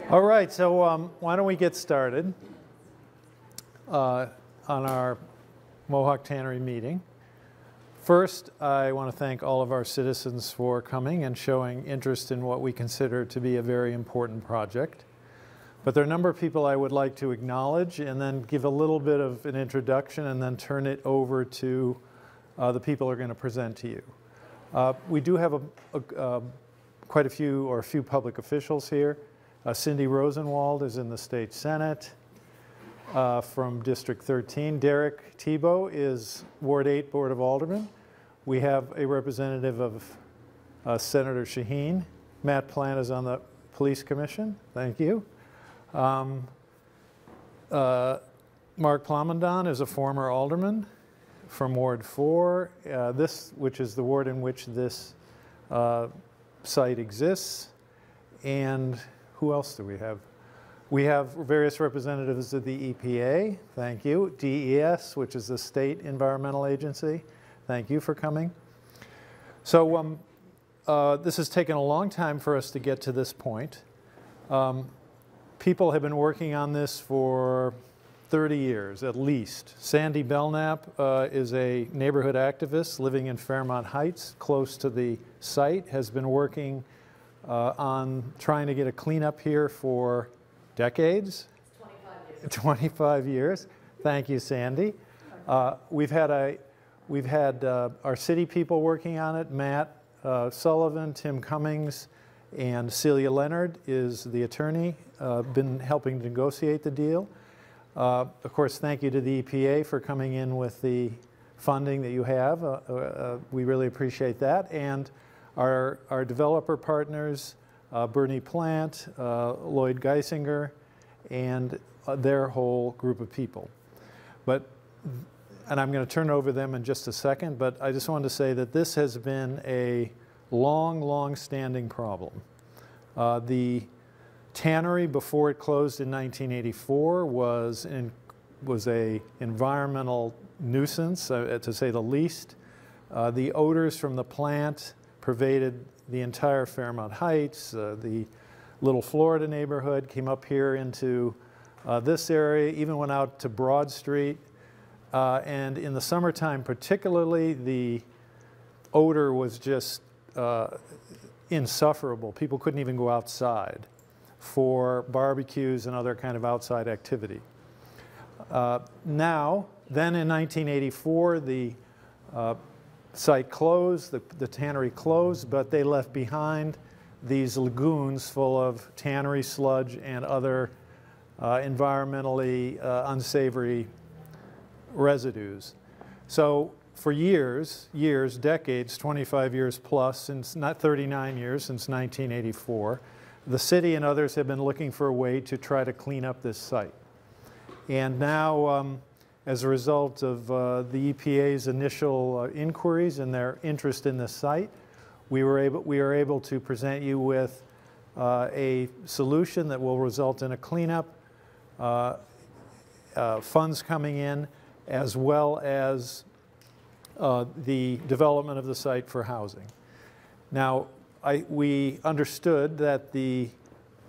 All right, so why don't we get started on our Mohawk Tannery meeting. First, I want to thank all of our citizens for coming and showing interest in what we consider to be a very important project. But there are a number of people I would like to acknowledge and then give a little bit of an introduction and then turn it over to the people who are going to present to you. We do have quite a few public officials here. Cindy Rosenwald is in the State Senate from District 13. Derek Tebow is Ward 8 Board of Aldermen. We have a representative of Senator Shaheen. Matt Plant is on the Police Commission. Thank you. Mark Plamondon is a former alderman from Ward 4, which is the ward in which this site exists. And who else do we have? We have various representatives of the EPA. Thank you. DES, which is the state environmental agency. Thank you for coming. So this has taken a long time for us to get to this point. People have been working on this for 30 years at least. Sandy Belknap is a neighborhood activist living in Fairmont Heights, close to the site, has been working on trying to get a cleanup here for decades. 25 years. 25 years. Thank you, Sandy. We've had our city people working on it. Matt Sullivan, Tim Cummings, and Celia Leonard is the attorney, been helping to negotiate the deal. Of course, thank you to the EPA for coming in with the funding that you have. We really appreciate that. And our developer partners, Bernie Plant, Lloyd Geisinger, and their whole group of people. And I'm going to turn over them in just a second, but I just wanted to say that this has been a long-standing problem. The Tannery, before it closed in 1984, was a environmental nuisance, to say the least. The odors from the plant pervaded the entire Fairmont Heights. The Little Florida neighborhood came up here into this area, even went out to Broad Street. And in the summertime particularly, the odor was just insufferable. People couldn't even go outside for barbecues and other kind of outside activity. Then in 1984, the site closed, the tannery closed, but they left behind these lagoons full of tannery sludge and other environmentally unsavory residues. So for years, decades, 25 years plus, since not 39 years, since 1984, the city and others have been looking for a way to try to clean up this site. And now, as a result of the EPA's initial inquiries and their interest in this site, we are able to present you with a solution that will result in a cleanup, funds coming in, as well as the development of the site for housing. Now, we understood that the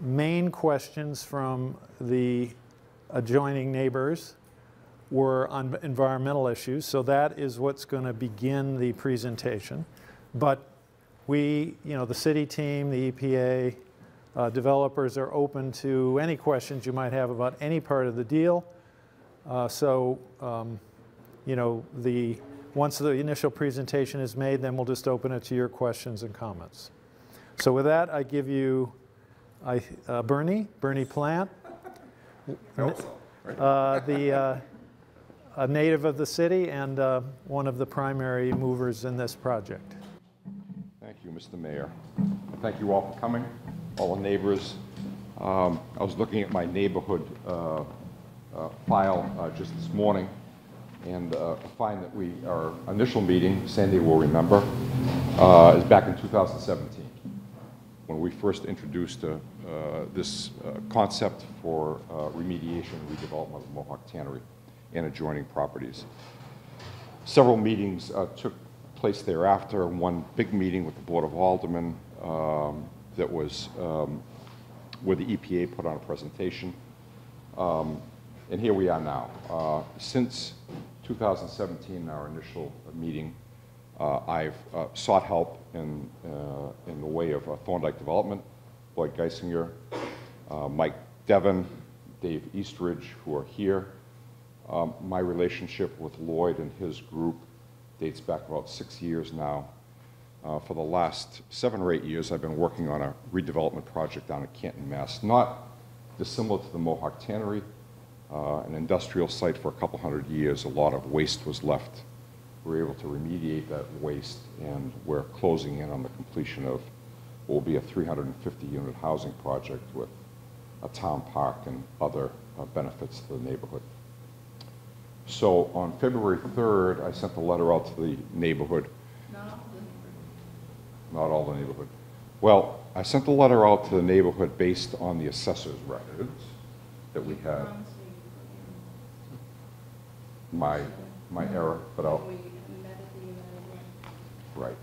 main questions from the adjoining neighbors were on environmental issues, so that is what's going to begin the presentation. But the city team, the EPA, developers are open to any questions you might have about any part of the deal. Once the initial presentation is made, then we'll just open it to your questions and comments. So with that, I give you Bernie Plant, a native of the city and one of the primary movers in this project. Thank you, Mr. Mayor. Thank you all for coming, all the neighbors. I was looking at my neighborhood file just this morning, and find that our initial meeting, Sandy will remember, is back in 2017, when we first introduced this concept for remediation and redevelopment of Mohawk Tannery and adjoining properties. Several meetings took place thereafter. One big meeting with the Board of Aldermen that was where the EPA put on a presentation. And here we are now. Since 2017, our initial meeting, I've sought help in the way of Thorndike Development, Lloyd Geisinger, Mike Devon, Dave Eastridge, who are here. My relationship with Lloyd and his group dates back about 6 years now. For the last 7 or 8 years, I've been working on a redevelopment project down in Canton, Mass. Not dissimilar to the Mohawk Tannery, an industrial site for a couple hundred years. A lot of waste was left. We were able to remediate that waste, and we're closing in on the completion of what will be a 350-unit housing project with a town park and other benefits to the neighborhood. So on February 3rd, I sent a letter out to the neighborhood. Not all the neighborhood. Well, I sent a letter out to the neighborhood based on the assessor's records that we had. My error, but right.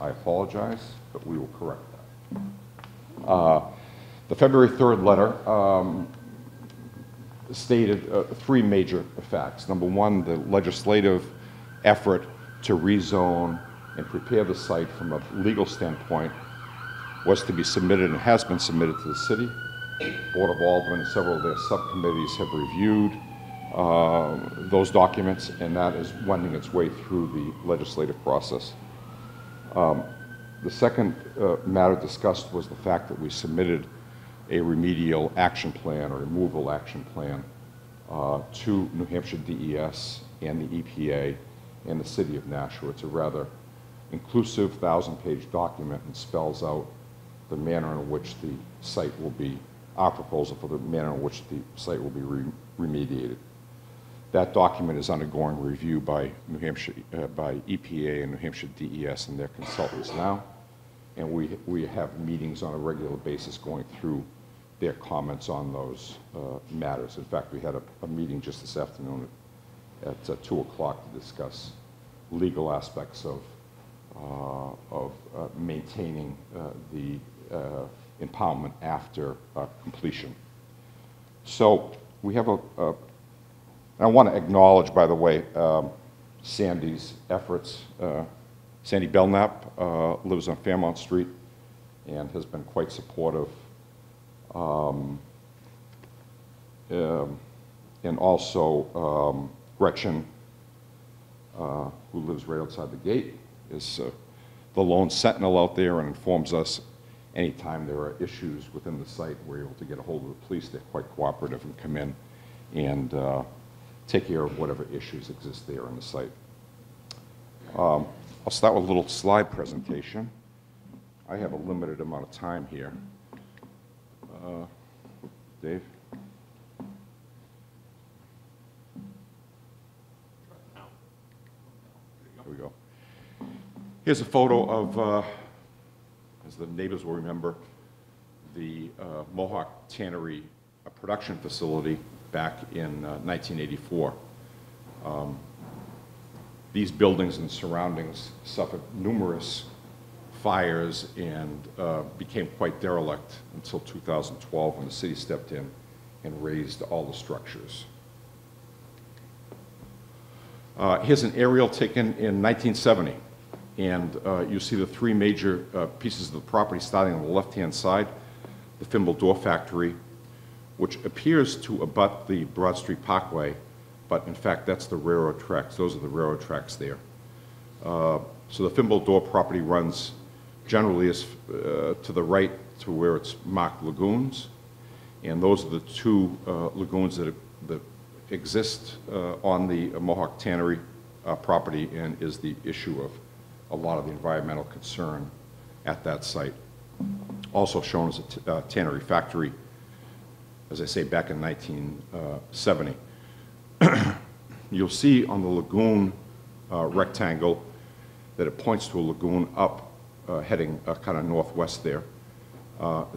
I apologize, but we will correct that. The February 3rd letter stated 3 major facts. Number one, the legislative effort to rezone and prepare the site from a legal standpoint was to be submitted and has been submitted to the city. Board of Aldermen and several of their subcommittees have reviewed those documents, and that is wending its way through the legislative process. The second matter discussed was the fact that we submitted a remedial action plan or removal action plan to New Hampshire DES and the EPA and the city of Nashua. It's a rather inclusive 1,000-page document and spells out the manner in which the site will be, our proposal for the manner in which the site will be remediated. That document is undergoing review by New Hampshire, by EPA and New Hampshire DES and their consultants now, and we have meetings on a regular basis going through their comments on those matters. In fact, we had a meeting just this afternoon at 2 o'clock to discuss legal aspects of maintaining the impoundment after completion. So we have I want to acknowledge, by the way, Sandy's efforts. Sandy Belknap lives on Fairmount Street and has been quite supportive. And also Gretchen, who lives right outside the gate, is the lone sentinel out there and informs us anytime there are issues within the site. We're able to get a hold of the police. They're quite cooperative and come in and take care of whatever issues exist there on the site. I'll start with a little slide presentation. I have a limited amount of time here. Dave? Here we go. Here's a photo of, as the neighbors will remember, the Mohawk Tannery production facility back in 1984. These buildings and surroundings suffered numerous fires and became quite derelict until 2012 when the city stepped in and raised all the structures. Here's an aerial taken in 1970, and you see the 3 major pieces of the property starting on the left-hand side, the Thimble Door Factory, which appears to abut the Broad Street Parkway, but in fact that's the railroad tracks. Those are the railroad tracks there. So the Thimble Door property runs generally as to the right to where it's marked lagoons, and those are the 2 lagoons that exist on the Mohawk Tannery property, and is the issue of a lot of the environmental concern at that site. Also shown as a tannery factory, as I say, back in 1970. You'll see on the lagoon rectangle that it points to a lagoon up heading kind of northwest there.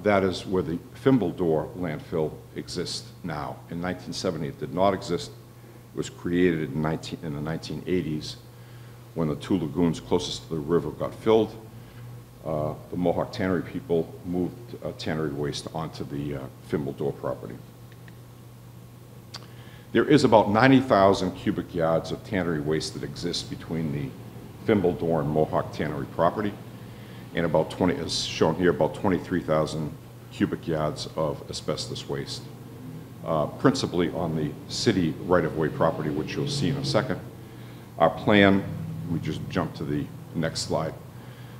That is where the Thimble Door landfill exists now. In 1970, it did not exist. It was created in the 1980s when the 2 lagoons closest to the river got filled. the Mohawk Tannery people moved tannery waste onto the Fimbledore property. There is about 90,000 cubic yards of tannery waste that exists between the Fimbledore and Mohawk Tannery property, and about 20, as shown here, about 23,000 cubic yards of asbestos waste, principally on the city right-of-way property, which you'll see in a second. Our plan, we just jump to the next slide.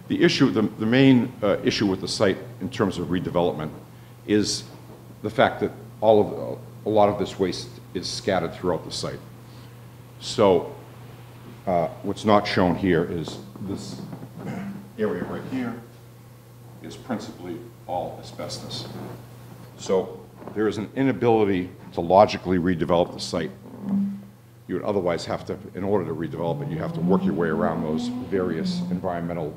The issue, the main issue with the site in terms of redevelopment is the fact that a lot of this waste is scattered throughout the site. So what's not shown here is this area right here is principally all asbestos. So there is an inability to logically redevelop the site. You would otherwise have to, in order to redevelop it, you have to work your way around those various environmental,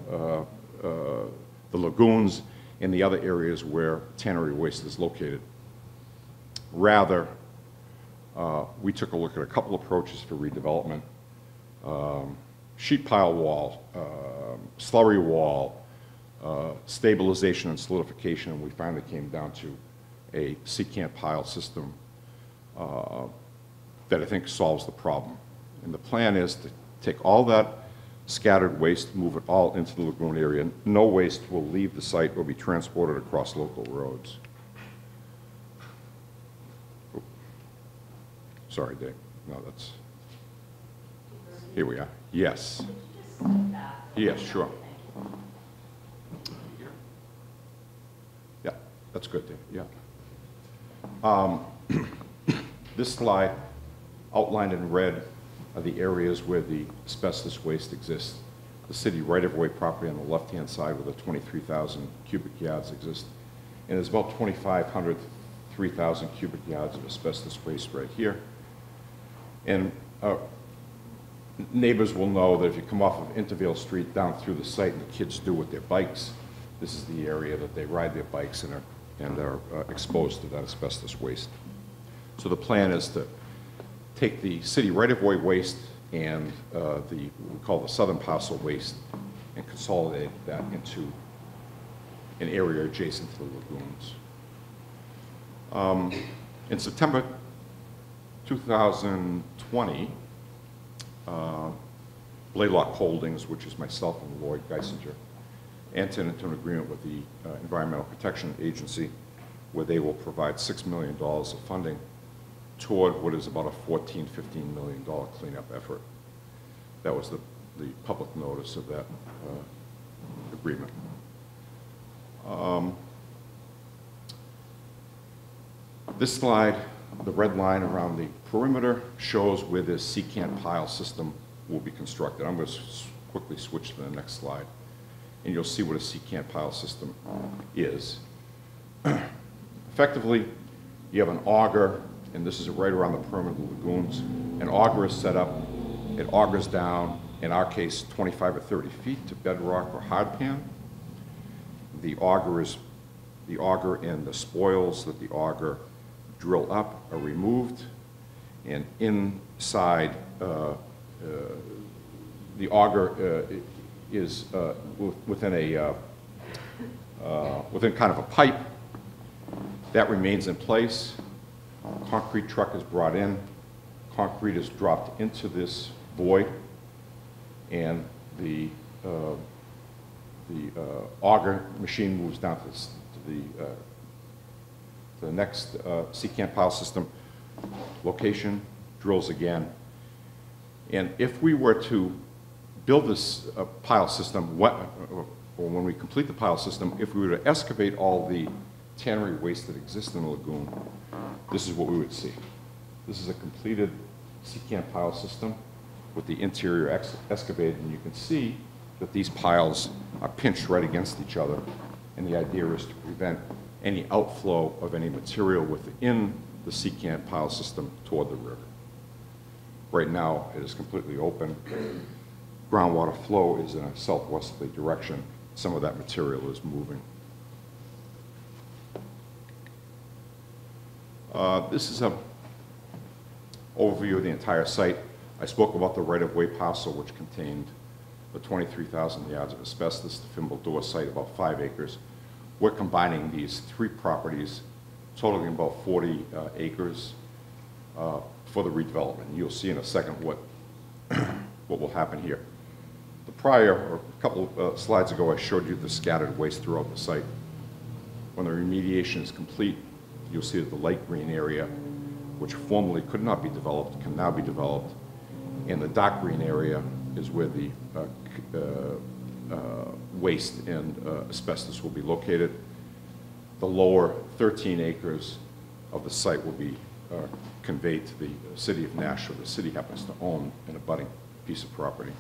the lagoons and the other areas where tannery waste is located. Rather, we took a look at a couple approaches for redevelopment. Sheet pile wall, slurry wall, stabilization and solidification, and we finally came down to a secant pile system that I think solves the problem. And the plan is to take all that scattered waste, move it all into the lagoon area. No waste will leave the site or be transported across local roads. Oh. Sorry, Dave. No, that's... Here we are. Yes. Yes, sure. Yeah, that's good, Dave. Yeah. This slide outlined in red are the areas where the asbestos waste exists. The city right-of-way property on the left-hand side where the 23,000 cubic yards exist. And there's about 2,500, 3,000 cubic yards of asbestos waste right here. And neighbors will know that if you come off of Intervale Street down through the site and the kids do with their bikes, this is the area that they ride their bikes and are exposed to that asbestos waste. So the plan is to take the city right-of-way waste and what we call the southern parcel waste and consolidate that into an area adjacent to the lagoons. In September 2020, Blaylock Holdings, which is myself and Lloyd Geisinger, entered into an agreement with the Environmental Protection Agency where they will provide $6 million of funding toward what is about a $14–15 million cleanup effort. That was the public notice of that agreement. This slide, the red line around the perimeter, shows where this secant pile system will be constructed. I'm going to quickly switch to the next slide, and you'll see what a secant pile system is. Effectively, you have an auger, and this is right around the perimeter of the lagoons. An auger is set up. It augers down, in our case, 25 or 30 feet to bedrock or hardpan. The auger and the spoils that the auger drill up are removed, and inside the auger is within kind of a pipe that remains in place. Concrete truck is brought in, concrete is dropped into this void, and the auger machine moves down to the next secant pile system location, drills again. And if we were to build this pile system, or when we complete the pile system, if we were to excavate all the tannery waste that exists in the lagoon, this is what we would see. This is a completed secant pile system with the interior excavated, and you can see that these piles are pinched right against each other, and the idea is to prevent any outflow of any material within the secant pile system toward the river. Right now, it is completely open. Groundwater flow is in a southwesterly direction. Some of that material is moving. This is an overview of the entire site. I spoke about the right-of-way parcel, which contained the 23,000 yards of asbestos, the Fimble Door site about 5 acres. We're combining these 3 properties, totaling about 40 acres for the redevelopment. You'll see in a second what will happen here. The prior, or a couple of slides ago, I showed you the scattered waste throughout the site. When the remediation is complete, you'll see that the light green area, which formerly could not be developed, can now be developed. And the dark green area is where the waste and asbestos will be located. The lower 13 acres of the site will be conveyed to the city of Nashua. The city happens to own an abutting piece of property.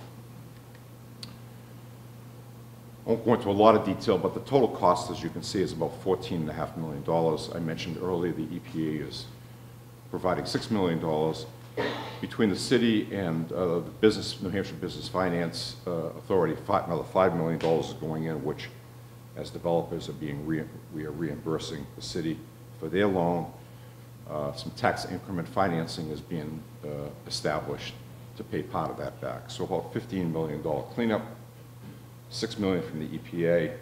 I won't go into a lot of detail, but the total cost, as you can see, is about $14.5 million. I mentioned earlier the EPA is providing $6 million. Between the city and the New Hampshire Business Finance Authority, another $5 million is going in, which, as developers, we are reimbursing the city for their loan. Some tax increment financing is being established to pay part of that back. So about $15 million cleanup, $6 million from the EPA,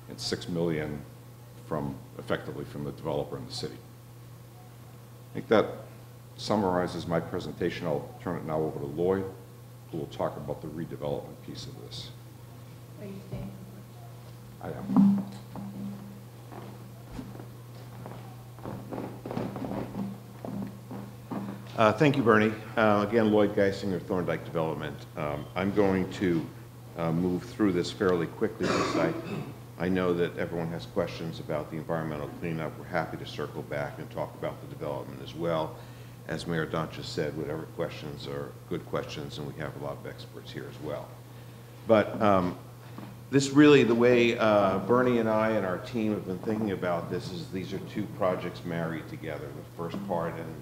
and $6 million effectively from the developer and the city. I think that summarizes my presentation. I'll turn it now over to Lloyd, who will talk about the redevelopment piece of this. Are you staying? I am. Thank you, Bernie. Again, Lloyd Geisinger, Thorndike Development. I'm going to move through this fairly quickly because I know that everyone has questions about the environmental cleanup. We're happy to circle back and talk about the development as well. As Mayor Dunt just said, whatever questions are good questions, and we have a lot of experts here as well. But this really, the way Bernie and I and our team have been thinking about this is these are 2 projects married together. The first part and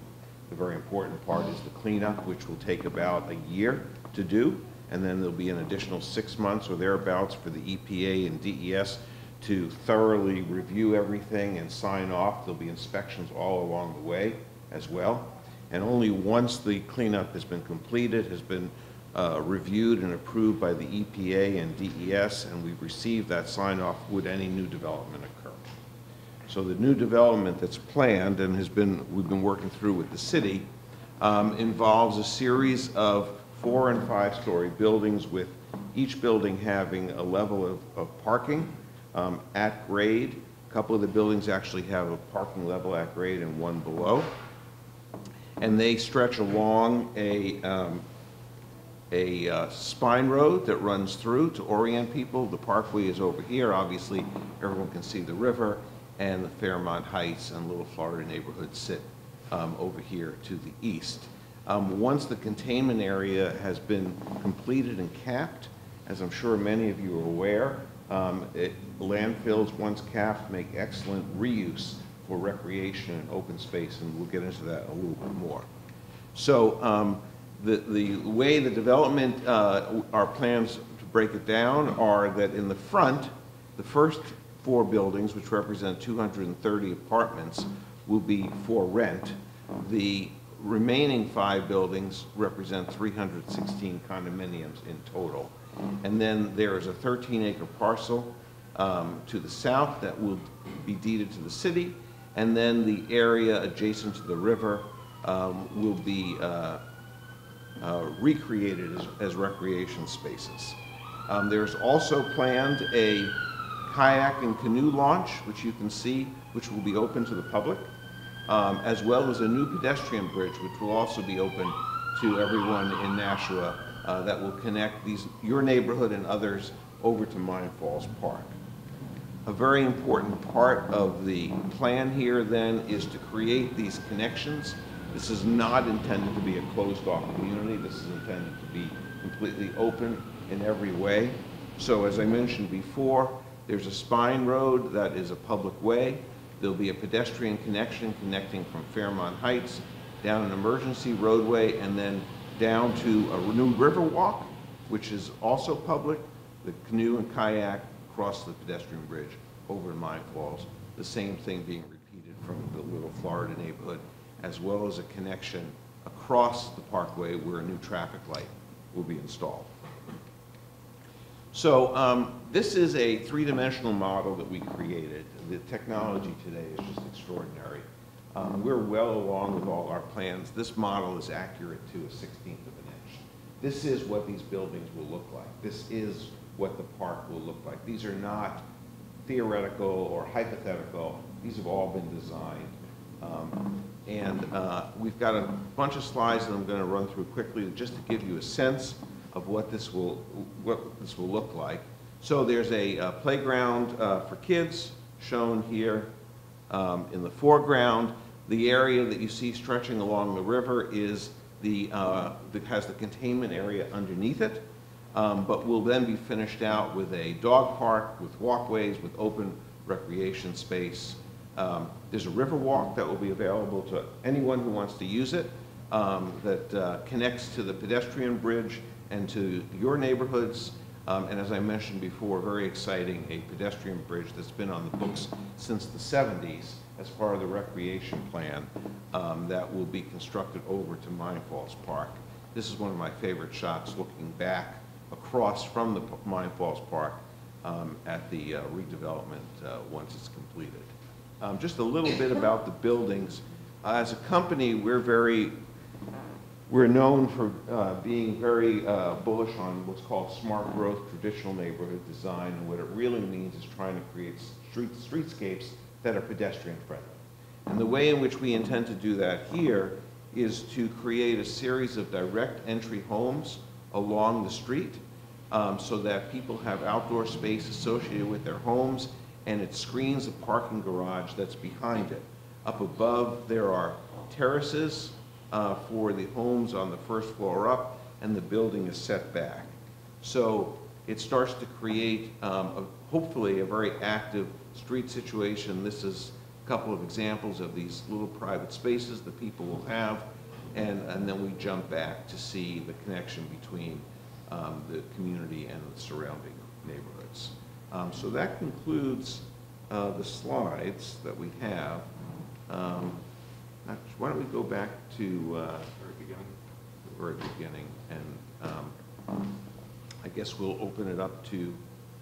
the very important part is the cleanup, which will take about a year to do, and then there'll be an additional 6 months or thereabouts for the EPA and DES to thoroughly review everything and sign off. There'll be inspections all along the way as well. And only once the cleanup has been completed, has been reviewed and approved by the EPA and DES, and we've received that sign-off, would any new development occur. So the new development that's planned and we've been working through with the city involves a series of 4- and 5-story buildings, with each building having a level of parking at grade. A couple of the buildings actually have a parking level at grade and one below. And they stretch along a spine road that runs through to orient people. The parkway is over here. Obviously, everyone can see the river, and the Fairmont Heights and Little Florida neighborhood sit over here to the east. Once the containment area has been completed and capped, as I'm sure many of you are aware, landfills, once capped, make excellent reuse for recreation and open space, and we'll get into that a little bit more. So the way the development, our plans to break it down are that in the front, the first 4 buildings, which represent 230 apartments, will be for rent. The remaining 5 buildings represent 316 condominiums in total. And then there is a 13-acre parcel to the south that will be deeded to the city, and then the area adjacent to the river will be recreated as recreation spaces. There's also planned a kayak and canoe launch, which you can see, which will be open to the public, as well as a new pedestrian bridge, which will also be open to everyone in Nashua, that will connect your neighborhood and others over to Mine Falls Park. A very important part of the plan here then is to create these connections. This is not intended to be a closed-off community. This is intended to be completely open in every way. So as I mentioned before, there's a spine road that is a public way. There'll be a pedestrian connection connecting from Fairmont Heights down an emergency roadway and then down to a new river walk, which is also public, the canoe and kayak across the pedestrian bridge over in Mine Falls. The same thing being repeated from the Little Florida neighborhood, as well as a connection across the parkway where a new traffic light will be installed. So this is a three-dimensional model that we created. The technology today is just extraordinary. We're well along with all our plans. This model is accurate to a 16th of an inch. This is what these buildings will look like. This is what the park will look like. These are not theoretical or hypothetical. These have all been designed. We've got a bunch of slides that I'm going to run through quickly just to give you a sense of what this will look like. So there's a playground for kids shown here in the foreground. The area that you see stretching along the river is that has the containment area underneath it, but will then be finished out with a dog park, with walkways, with open recreation space. There's a river walk that will be available to anyone who wants to use it, that connects to the pedestrian bridge and to your neighborhoods. And as I mentioned before, very exciting, a pedestrian bridge that's been on the books since the 70s as part of the recreation plan that will be constructed over to Mine Falls Park. This is one of my favorite shots, looking back across from the Mine Falls Park at the redevelopment once it's completed. Just a little bit about the buildings. As a company, we're known for being very bullish on what's called smart growth, traditional neighborhood design, and what it really means is trying to create streetscapes that are pedestrian friendly. And the way in which we intend to do that here is to create a series of direct entry homes along the street so that people have outdoor space associated with their homes, and it screens a parking garage that's behind it. Up above, there are terraces for the homes on the first floor up, and the building is set back. So it starts to create, hopefully, a very active street situation. This is a couple of examples of these little private spaces that people will have, and then we jump back to see the connection between the community and the surrounding neighborhoods. So that concludes the slides that we have. Why don't we go back to the very beginning, and I guess we'll open it up to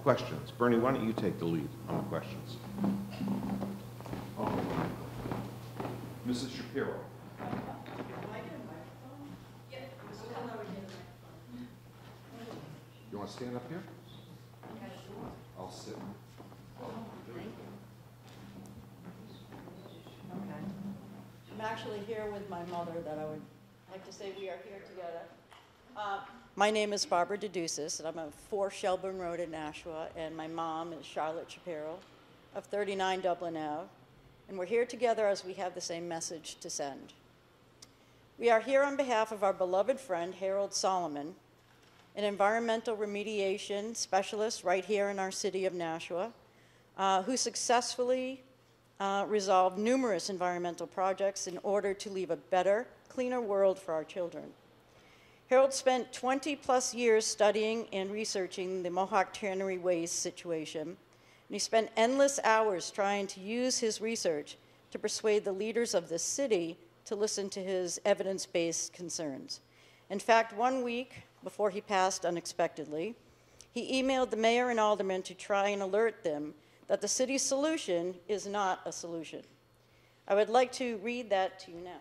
questions. Bernie, why don't you take the lead on the questions? Mrs. Shapiro. You want to stand up here? I'll sit. Okay. I'm actually here with my mother that I would like to say we are here together. My name is Barbara Deducis, and I'm at 4 Shelburne Road in Nashua, and my mom is Charlotte Shapiro of 39 Dublin Ave, and we're here together as we have the same message to send. We are here on behalf of our beloved friend Harold Solomon, an environmental remediation specialist right here in our city of Nashua, who successfully resolved numerous environmental projects in order to leave a better, cleaner world for our children. Harold spent 20+ years studying and researching the Mohawk Tannery waste situation, and he spent endless hours trying to use his research to persuade the leaders of the city to listen to his evidence-based concerns. In fact, 1 week before he passed unexpectedly, he emailed the mayor and aldermen to try and alert them that the city's solution is not a solution. I would like to read that to you now.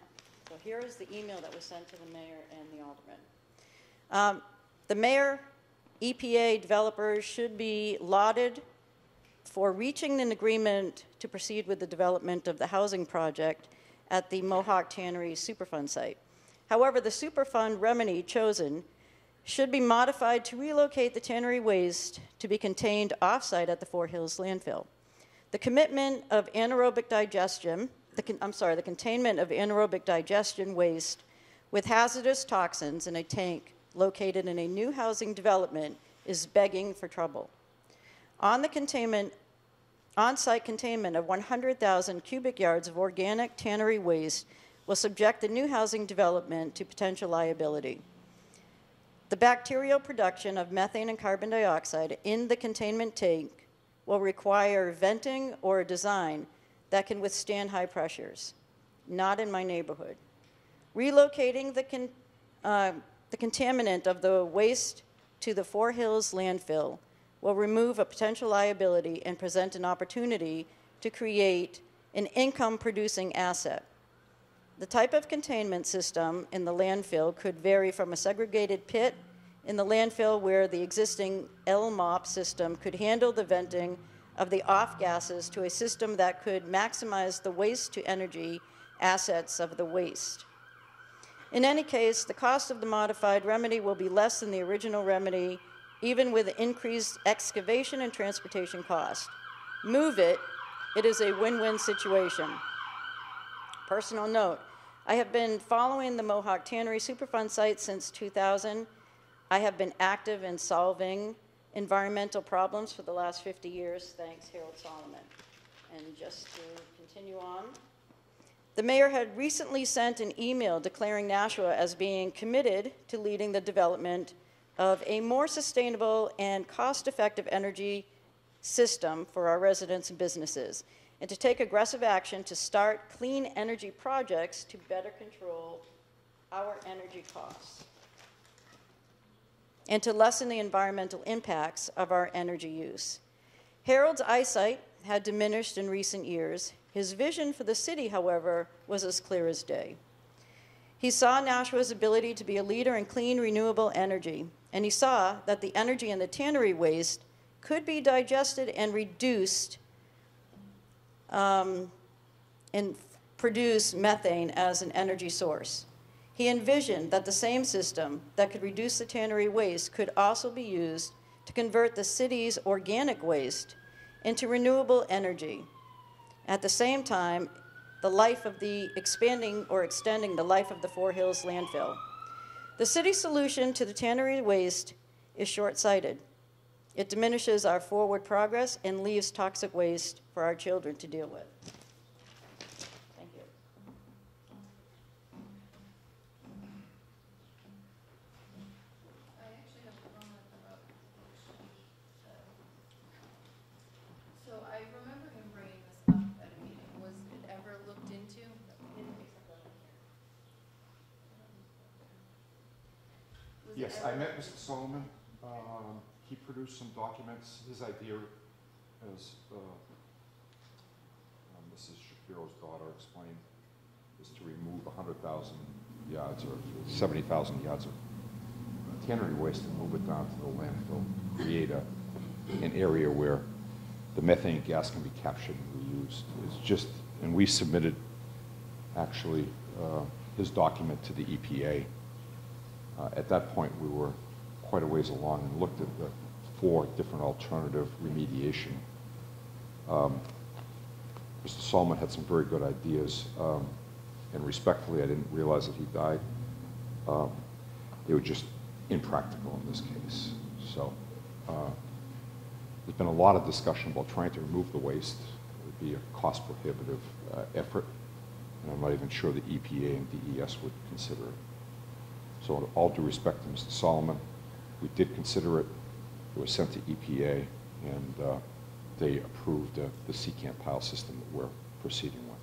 So here is the email that was sent to the mayor and the aldermen. The mayor, EPA, developers should be lauded for reaching an agreement to proceed with the development of the housing project at the Mohawk Tannery Superfund site. However, the Superfund remedy chosen should be modified to relocate the tannery waste to be contained off-site at the Four Hills landfill. The commitment of anaerobic digestion, the containment of anaerobic digestion waste with hazardous toxins in a tank located in a new housing development is begging for trouble. On-site containment of 100,000 cubic yards of organic tannery waste will subject the new housing development to potential liability. The bacterial production of methane and carbon dioxide in the containment tank will require venting or a design that can withstand high pressures. Not in my neighborhood. Relocating the contaminant of the waste to the Four Hills landfill will remove a potential liability and present an opportunity to create an income-producing asset. The type of containment system in the landfill could vary from a segregated pit in the landfill where the existing LMOP system could handle the venting of the off gases to a system that could maximize the waste-to-energy assets of the waste. In any case, the cost of the modified remedy will be less than the original remedy, even with increased excavation and transportation cost. Move it, it is a win-win situation. Personal note, I have been following the Mohawk Tannery Superfund site since 2000. I have been active in solving environmental problems for the last 50 years, thanks Harold Solomon. And just to continue on, the mayor had recently sent an email declaring Nashua as being committed to leading the development of a more sustainable and cost-effective energy system for our residents and businesses, and to take aggressive action to start clean energy projects to better control our energy costs and to lessen the environmental impacts of our energy use. Harold's eyesight had diminished in recent years. His vision for the city, however, was as clear as day. He saw Nashua's ability to be a leader in clean, renewable energy, and he saw that the energy in the tannery waste could be digested and reduced and produce methane as an energy source. He envisioned that the same system that could reduce the tannery waste could also be used to convert the city's organic waste into renewable energy. At the same time, the life of the extending the life of the Four Hills landfill. The city's solution to the tannery waste is short-sighted. It diminishes our forward progress and leaves toxic waste for our children to deal with. Thank you. I actually have a comment about so I remember him bringing this up at a meeting. Was it ever looked into? Yes, I met Mr. Solomon. He produced some documents. His idea, as Mrs. Shapiro's daughter explained, is to remove 100,000 yards or 70,000 yards of tannery waste and move it down to the landfill, create an area where the methane gas can be captured and reused. It's just, and we submitted actually his document to the EPA. At that point, we were quite a ways along and looked at the 4 different alternative remediation. Mr. Solomon had some very good ideas, and respectfully, I didn't realize that he died. They were just impractical in this case. So there's been a lot of discussion about trying to remove the waste. It would be a cost-prohibitive effort, and I'm not even sure the EPA and DES would consider it. So with all due respect to Mr. Solomon, we did consider it. It was sent to EPA, and they approved the secant pile system that we're proceeding with.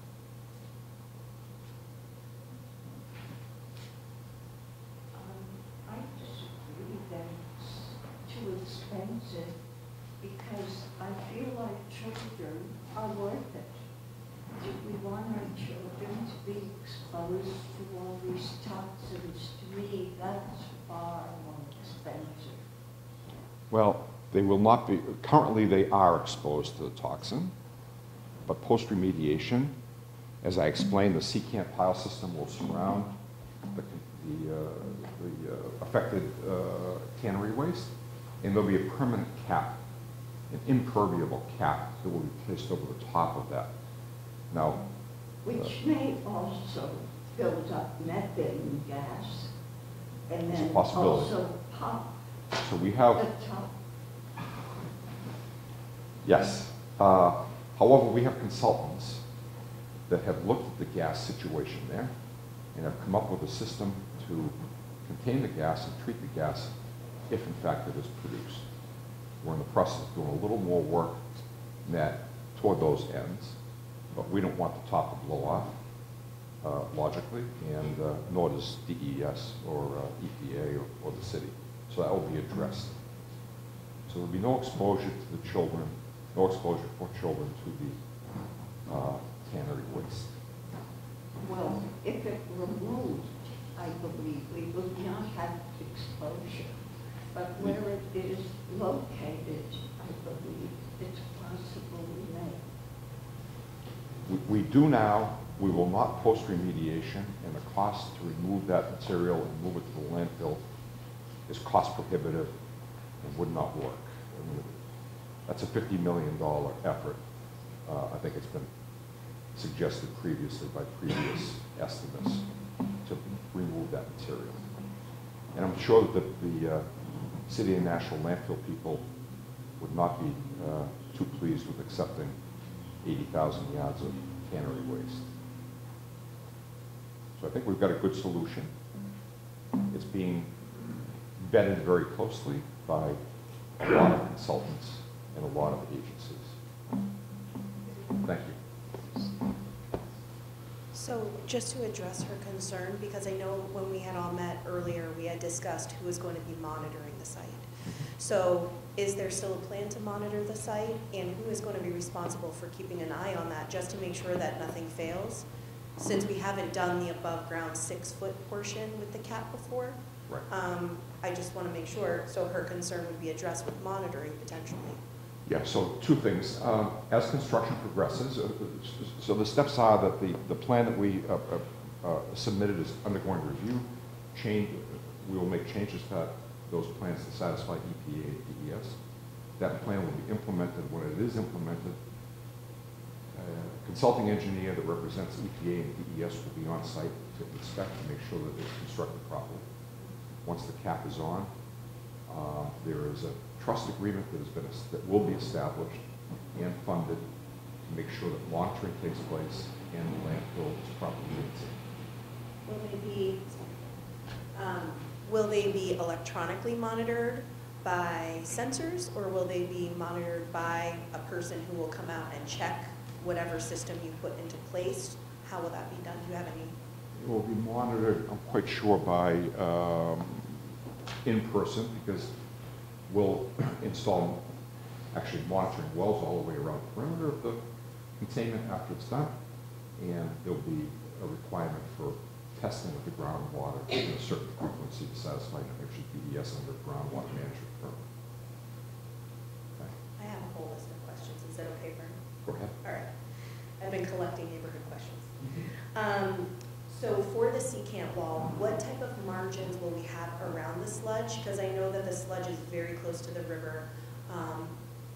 I disagree that it's too expensive because I feel like children are worth it. Do we want our children to be exposed to all these toxins? To me, that's far more expensive. Well, they will not be, currently they are exposed to the toxin, but post-remediation, as I explained, the secant pile system will surround the affected tannery waste, and there'll be a permanent cap, an impermeable cap that will be placed over the top of that. Now, Which may also build up methane gas and It's a then possibility. also pop so we the have, top. yes. However, we have consultants that have looked at the gas situation there and have come up with a system to contain the gas and treat the gas if in fact it is produced. We're in the process of doing a little more work toward those ends, but we don't want the top to blow off, logically, and nor does DES or EPA or the city. So that will be addressed. So there'll be no exposure to the children, no exposure for children to the tannery waste. Well, if it were moved, I believe we would not have exposure. But where it is located, I believe it's possible we may. We do now, we will not post remediation, and the cost to remove that material and move it to the landfill is cost prohibitive and would not work. I mean, that's a $50 million effort. I think it's been suggested previously by previous estimates to remove that material. And I'm sure that the City and National Landfill people would not be too pleased with accepting 80,000 yards of tannery waste. So I think we've got a good solution. It's being vetted very closely by a lot of consultants and a lot of agencies. Thank you. So just to address her concern, because I know when we had all met earlier, we had discussed who is going to be monitoring the site. So is there still a plan to monitor the site, and who is going to be responsible for keeping an eye on that just to make sure that nothing fails? Since we haven't done the above ground 6-foot portion with the cap before, Right. I just want to make sure, so her concern would be addressed with monitoring potentially. Yeah, so two things. As construction progresses, so the steps are that the plan that we submitted is undergoing review. We will make changes to those plans to satisfy EPA and DES. That plan will be implemented. When it is implemented, a consulting engineer that represents EPA and DES will be on site to inspect and make sure that it's constructed properly. Once the cap is on, there is a trust agreement that will be established and funded to make sure that monitoring takes place and the landfill is properly maintained. Will they be electronically monitored by sensors, or will they be monitored by a person who will come out and check whatever system you put into place? How will that be done? Do you have any? It will be monitored, I'm quite sure, by in person, because we'll install actually monitoring wells all the way around the perimeter of the containment after it's done, and there'll be a requirement for testing of the groundwater at a certain frequency to satisfy New Hampshire DES under groundwater management permit. Okay. I have a whole list of questions. Is that okay, Vern? Go ahead. All right. I've been collecting neighborhood questions. So for the secant wall, what type of margins will we have around the sludge? Because I know that the sludge is very close to the river. How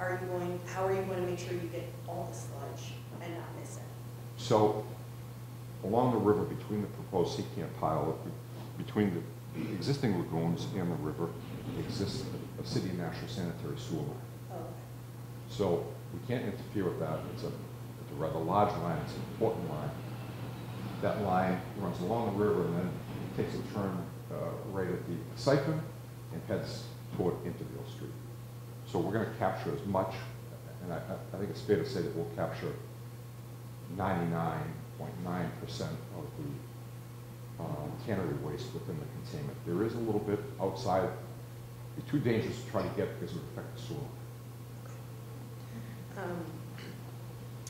are you going to make sure you get all the sludge and not miss it? So along the river, between the proposed secant pile, between the existing lagoons and the river, exists a city national sanitary sewer line. Oh, okay. So we can't interfere with that. It's a rather large line. It's an important line. That line runs along the river and then takes a turn right at the siphon and heads toward Intervale Street. So we're going to capture as much, and I think it's fair to say that we'll capture 99.9% of the tannery waste within the containment. There is a little bit outside. It'd be too dangerous to try to get because it would affect the soil.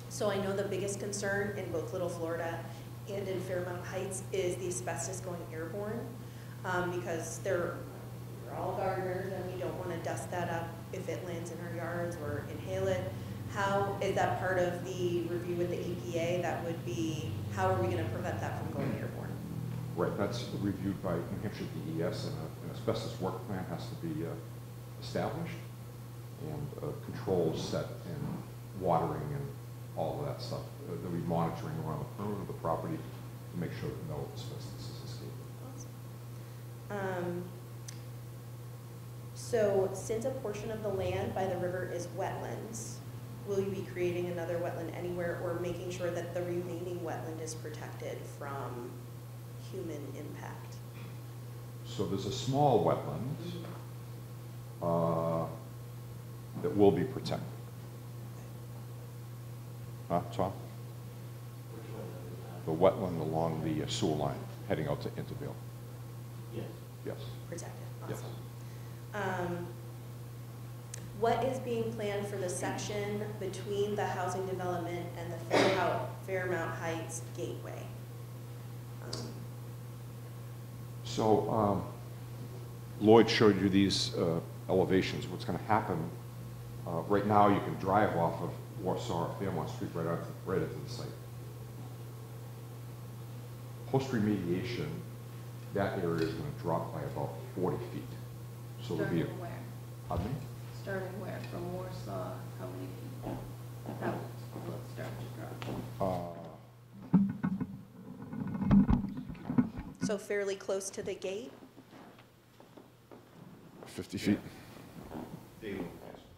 So I know the biggest concern in both Little Florida and in Fairmount Heights is the asbestos going airborne, because we're all gardeners and we don't want to dust that up if it lands in our yards or inhale it. How is that part of the review with the EPA? That would be, how are we going to prevent that from going airborne? Right, that's reviewed by New Hampshire DES, and an asbestos work plan has to be established, and controls set, and watering, and all of that stuff. They'll be monitoring around the perimeter of the property to make sure that no asbestos is escaping. Awesome. So since a portion of the land by the river is wetlands, will you be creating another wetland anywhere, or making sure that the remaining wetland is protected from human impact? So there's a small wetland that will be protected. Tom? The wetland along the sewer line heading out to Intervale. Yes. Yes. Protected. Yes. Awesome. What is being planned for the section between the housing development and the Fairmount Heights Gateway? So Lloyd showed you these elevations. What's going to happen, right now you can drive off of Warsaw or Fairmont Street right into the site. Post-remediation, that area is going to drop by about 40 feet. So there'll be Starting where? Pardon me? Starting where? From Warsaw, how many people? That will start to drop. So fairly close to the gate? 50 feet?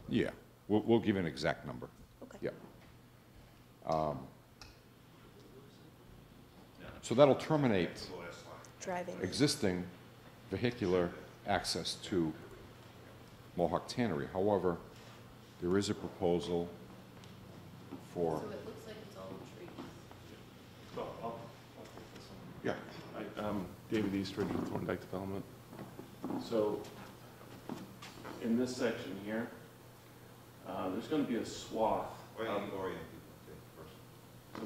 Yeah, we'll give you an exact number. Okay. Yeah. So that'll terminate Driving. existing vehicular access to Mohawk Tannery. However, there is a proposal for... So it looks like it's all trees. Well, I'll take this one. Yeah. Hi, David Eastridge with Thorndike Development. So, in this section here, there's going to be a swath. So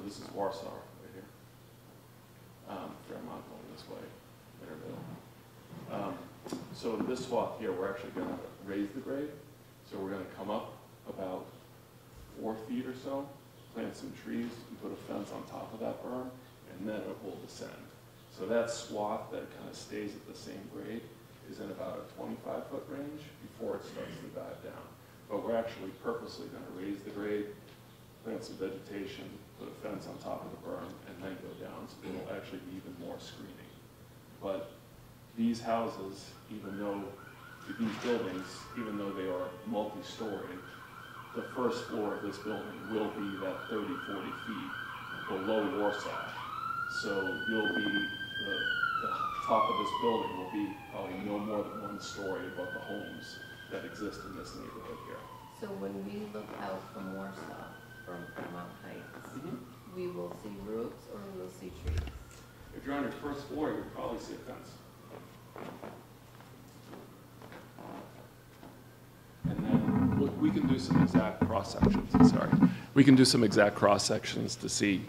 this is Warsaw right here. Fairmont going this way, Maryville. So this swath here, we're actually going to raise the grade. So we're going to come up about 4 feet or so, plant some trees, and put a fence on top of that berm, and then it will descend. So that swath that kind of stays at the same grade is in about a 25-foot range before it starts to dive down. But we're actually purposely going to raise the grade, plant some vegetation, put a fence on top of the berm, and then go down, so it'll actually be even more screening. But these houses, these buildings, even though they are multi-story, the first floor of this building will be that 30, 40 feet below Warsaw. So the top of this building will be probably no more than 1 story above the homes that exist in this neighborhood here. So when we look out from Warsaw, from Mount Heights, we will see roofs or we will see trees? If you're on your first floor, you'll probably see a fence. And then we can do some exact cross sections. Sorry, we can do some exact cross sections to see,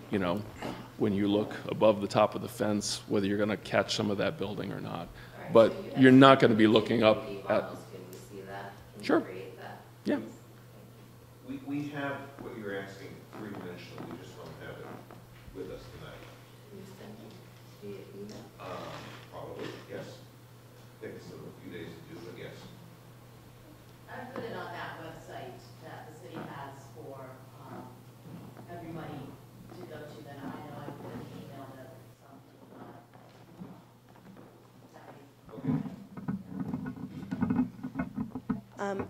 when you look above the top of the fence, whether you're going to catch some of that building or not. Right, But so you're not going to be looking up estimate at. models, can we see that? Can you Sure. create that? Yeah. We have what you're asking three-dimensional, we just don't have it with us tonight. Can you send it via email? Probably, yes. Takes a few days to do, but yes. I put it on that website that the city has for everybody to go to, then I know I put an email that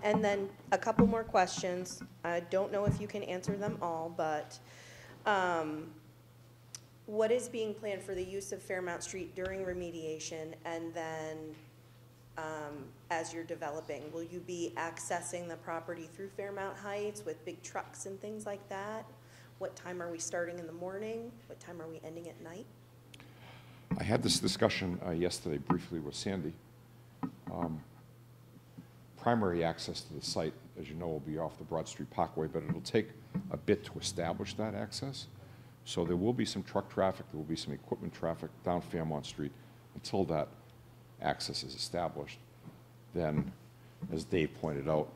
And then a couple more questions. I don't know if you can answer them all, but what is being planned for the use of Fairmount Street during remediation and then as you're developing? Will you be accessing the property through Fairmount Heights with big trucks and things like that? What time are we starting in the morning? What time are we ending at night? I had this discussion yesterday briefly with Sandy. Primary access to the site, as you know, will be off the Broad Street Parkway, but it'll take a bit to establish that access. So there will be some truck traffic, there will be some equipment traffic down Fairmont Street until that access is established. Then, as Dave pointed out,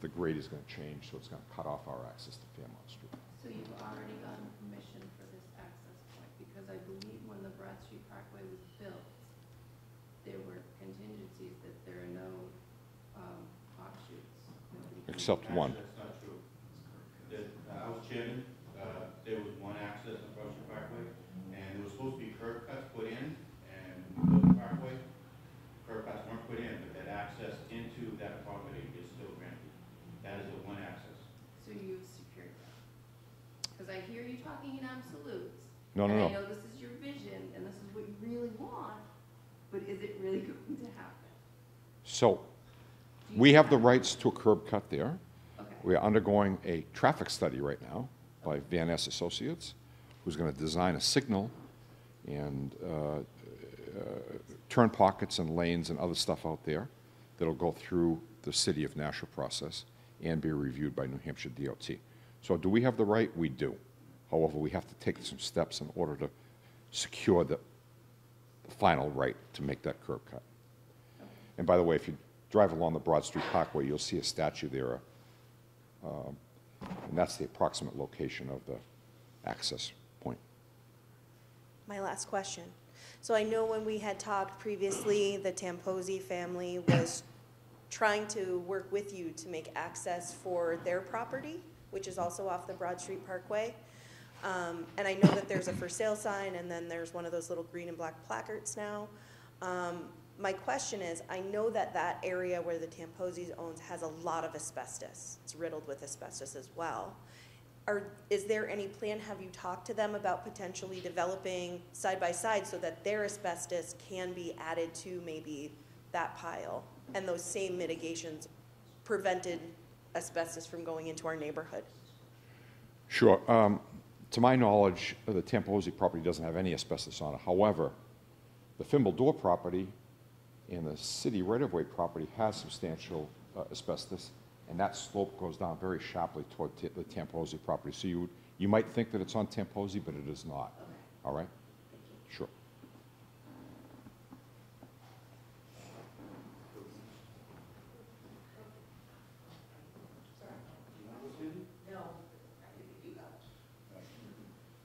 the grade is going to change, so it's going to cut off our access to Fairmont Street. So you've already gotten permission for this access point, because I believe when the Broad Street Parkway was built, there were contingencies that there are no offshoots. Except one. That's not true. I was chairman, there was one access on Broad Street Parkway, and there was supposed to be curb cuts put in, and when we built the parkway, curb cuts weren't put in, but that access into that property is still granted. That is the one access. So you've secured that? Because I hear you talking in absolutes. No, no, and no. I know this is your vision, and this is what you really want, but is it really going to happen? So we have the rights to a curb cut there. Okay. We are undergoing a traffic study right now by Van Ness Associates, who's going to design a signal and turn pockets and lanes and other stuff out there that'll go through the City of Nashua process and be reviewed by New Hampshire DOT. So do we have the right? We do. However, we have to take some steps in order to secure the final right to make that curb cut. And by the way, if you drive along the Broad Street Parkway, you'll see a statue there, and that's the approximate location of the access point. My last question. So I know when we had talked previously, the Tamposi family was trying to work with you to make access for their property, which is also off the Broad Street Parkway. And I know that there's a for sale sign, and then there's one of those little green and black placards now. My question is, I know that that area where the Tamposis owns has a lot of asbestos. It's riddled with asbestos as well. Is there any plan, have you talked to them about potentially developing side by side so that their asbestos can be added to maybe that pile, and those same mitigations prevented asbestos from going into our neighborhood? Sure. To my knowledge, the Tamposi property doesn't have any asbestos on it. However, the Fimble Door property and the city right-of-way property has substantial asbestos, and that slope goes down very sharply toward the Tamposi property. So you might think that it's on Tamposi, but it is not. All right? Sure.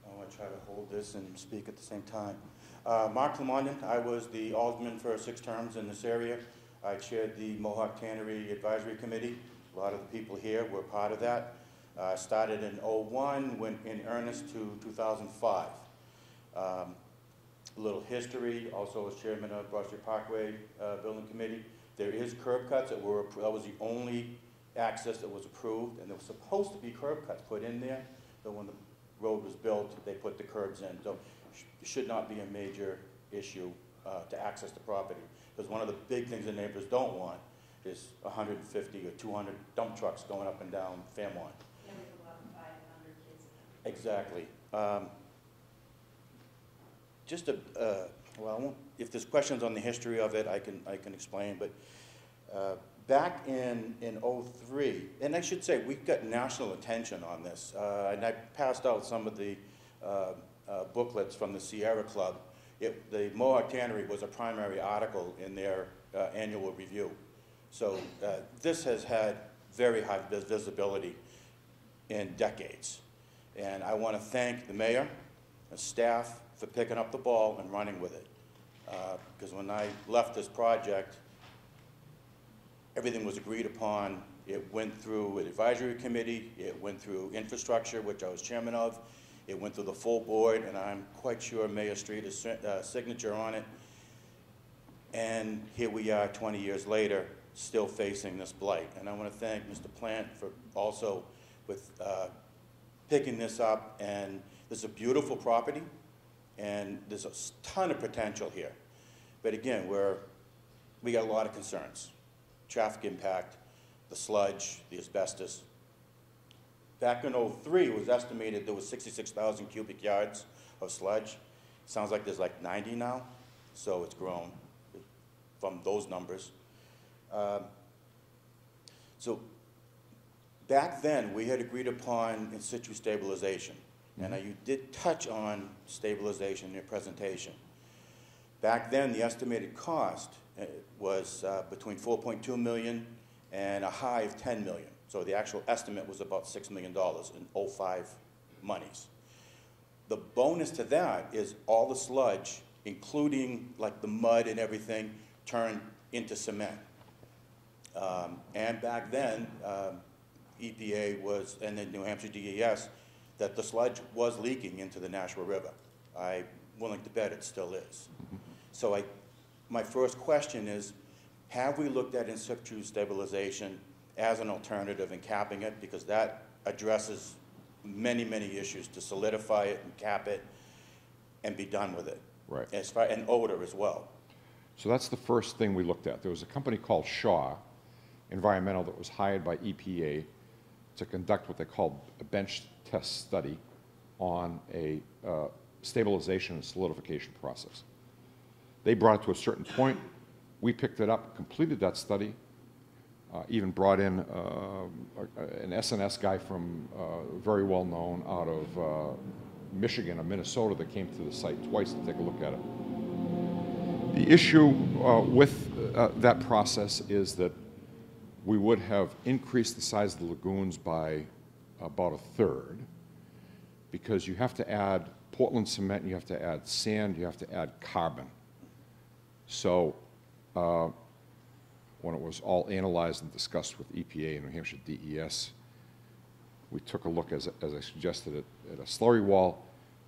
I'm going to try to hold this and speak at the same time. Mark Lamondon, I was the alderman for 6 terms in this area. I chaired the Mohawk Tannery Advisory Committee. A lot of the people here were part of that. Started in '01, went in earnest to 2005. A little history, also as chairman of Broad Street Parkway Building Committee. There is curb cuts that were, that was the only access that was approved, and there was supposed to be curb cuts put in there, but when the road was built, they put the curbs in. So it should not be a major issue to access the property. Because one of the big things the neighbors don't want is 150 or 200 dump trucks going up and down Fairmont. Yeah, we have about 500 kids. Exactly. Just well, if there's questions on the history of it, I can explain. But back in '03, and I should say we got national attention on this, and I passed out some of the booklets from the Sierra Club. The Mohawk Tannery was a primary article in their annual review. So this has had very high visibility in decades. And I want to thank the mayor and staff for picking up the ball and running with it. Because when I left this project, everything was agreed upon. It went through an advisory committee. It went through infrastructure, which I was chairman of. It went through the full board, and I'm quite sure Mayor Street has signature on it. And here we are 20 years later, still facing this blight. And I want to thank Mr. Plant for also with picking this up. And this is a beautiful property, and there's a ton of potential here. But again, we got a lot of concerns. Traffic impact, the sludge, the asbestos. Back in '03, it was estimated there was 66,000 cubic yards of sludge. Sounds like there's like 90 now, so it's grown from those numbers. So back then, we had agreed upon in situ stabilization, and you did touch on stabilization in your presentation. Back then, the estimated cost was between $4.2 million and a high of $10 million. So the actual estimate was about $6 million in '05 monies. The bonus to that is all the sludge, including like the mud and everything, turned into cement. And back then, EPA was, and then New Hampshire DES, that the sludge was leaking into the Nashua River. I'm willing to bet it still is. So my first question is, have we looked at in situ stabilization as an alternative in capping it? Because that addresses many, many issues to solidify it and cap it and be done with it. Right. And odor as well. So that's the first thing we looked at. There was a company called Shaw Environmental that was hired by EPA to conduct what they called a bench test study on a stabilization and solidification process. They brought it to a certain point. We picked it up, completed that study. even brought in an SNS guy from very well known out of Michigan or Minnesota that came to the site twice to take a look at it. The issue with that process is that we would have increased the size of the lagoons by about a third, because you have to add Portland cement, you have to add sand, you have to add carbon. So when it was all analyzed and discussed with EPA and New Hampshire DES, we took a look, as I suggested, at a slurry wall,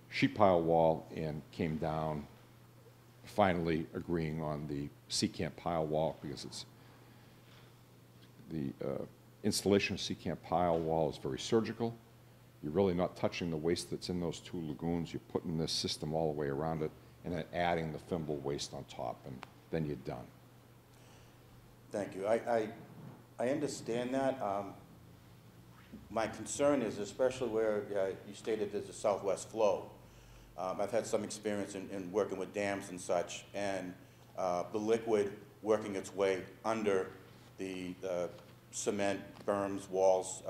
sheet pile wall, and came down finally agreeing on the secant pile wall, because it's the installation of secant pile wall is very surgical. You're really not touching the waste that's in those two lagoons. You're putting this system all the way around it and then adding the thimble waste on top, and then you're done. Thank you. I understand that. My concern is, especially where you stated there's a southwest flow. I've had some experience in working with dams and such, and the liquid working its way under the cement, berms, walls,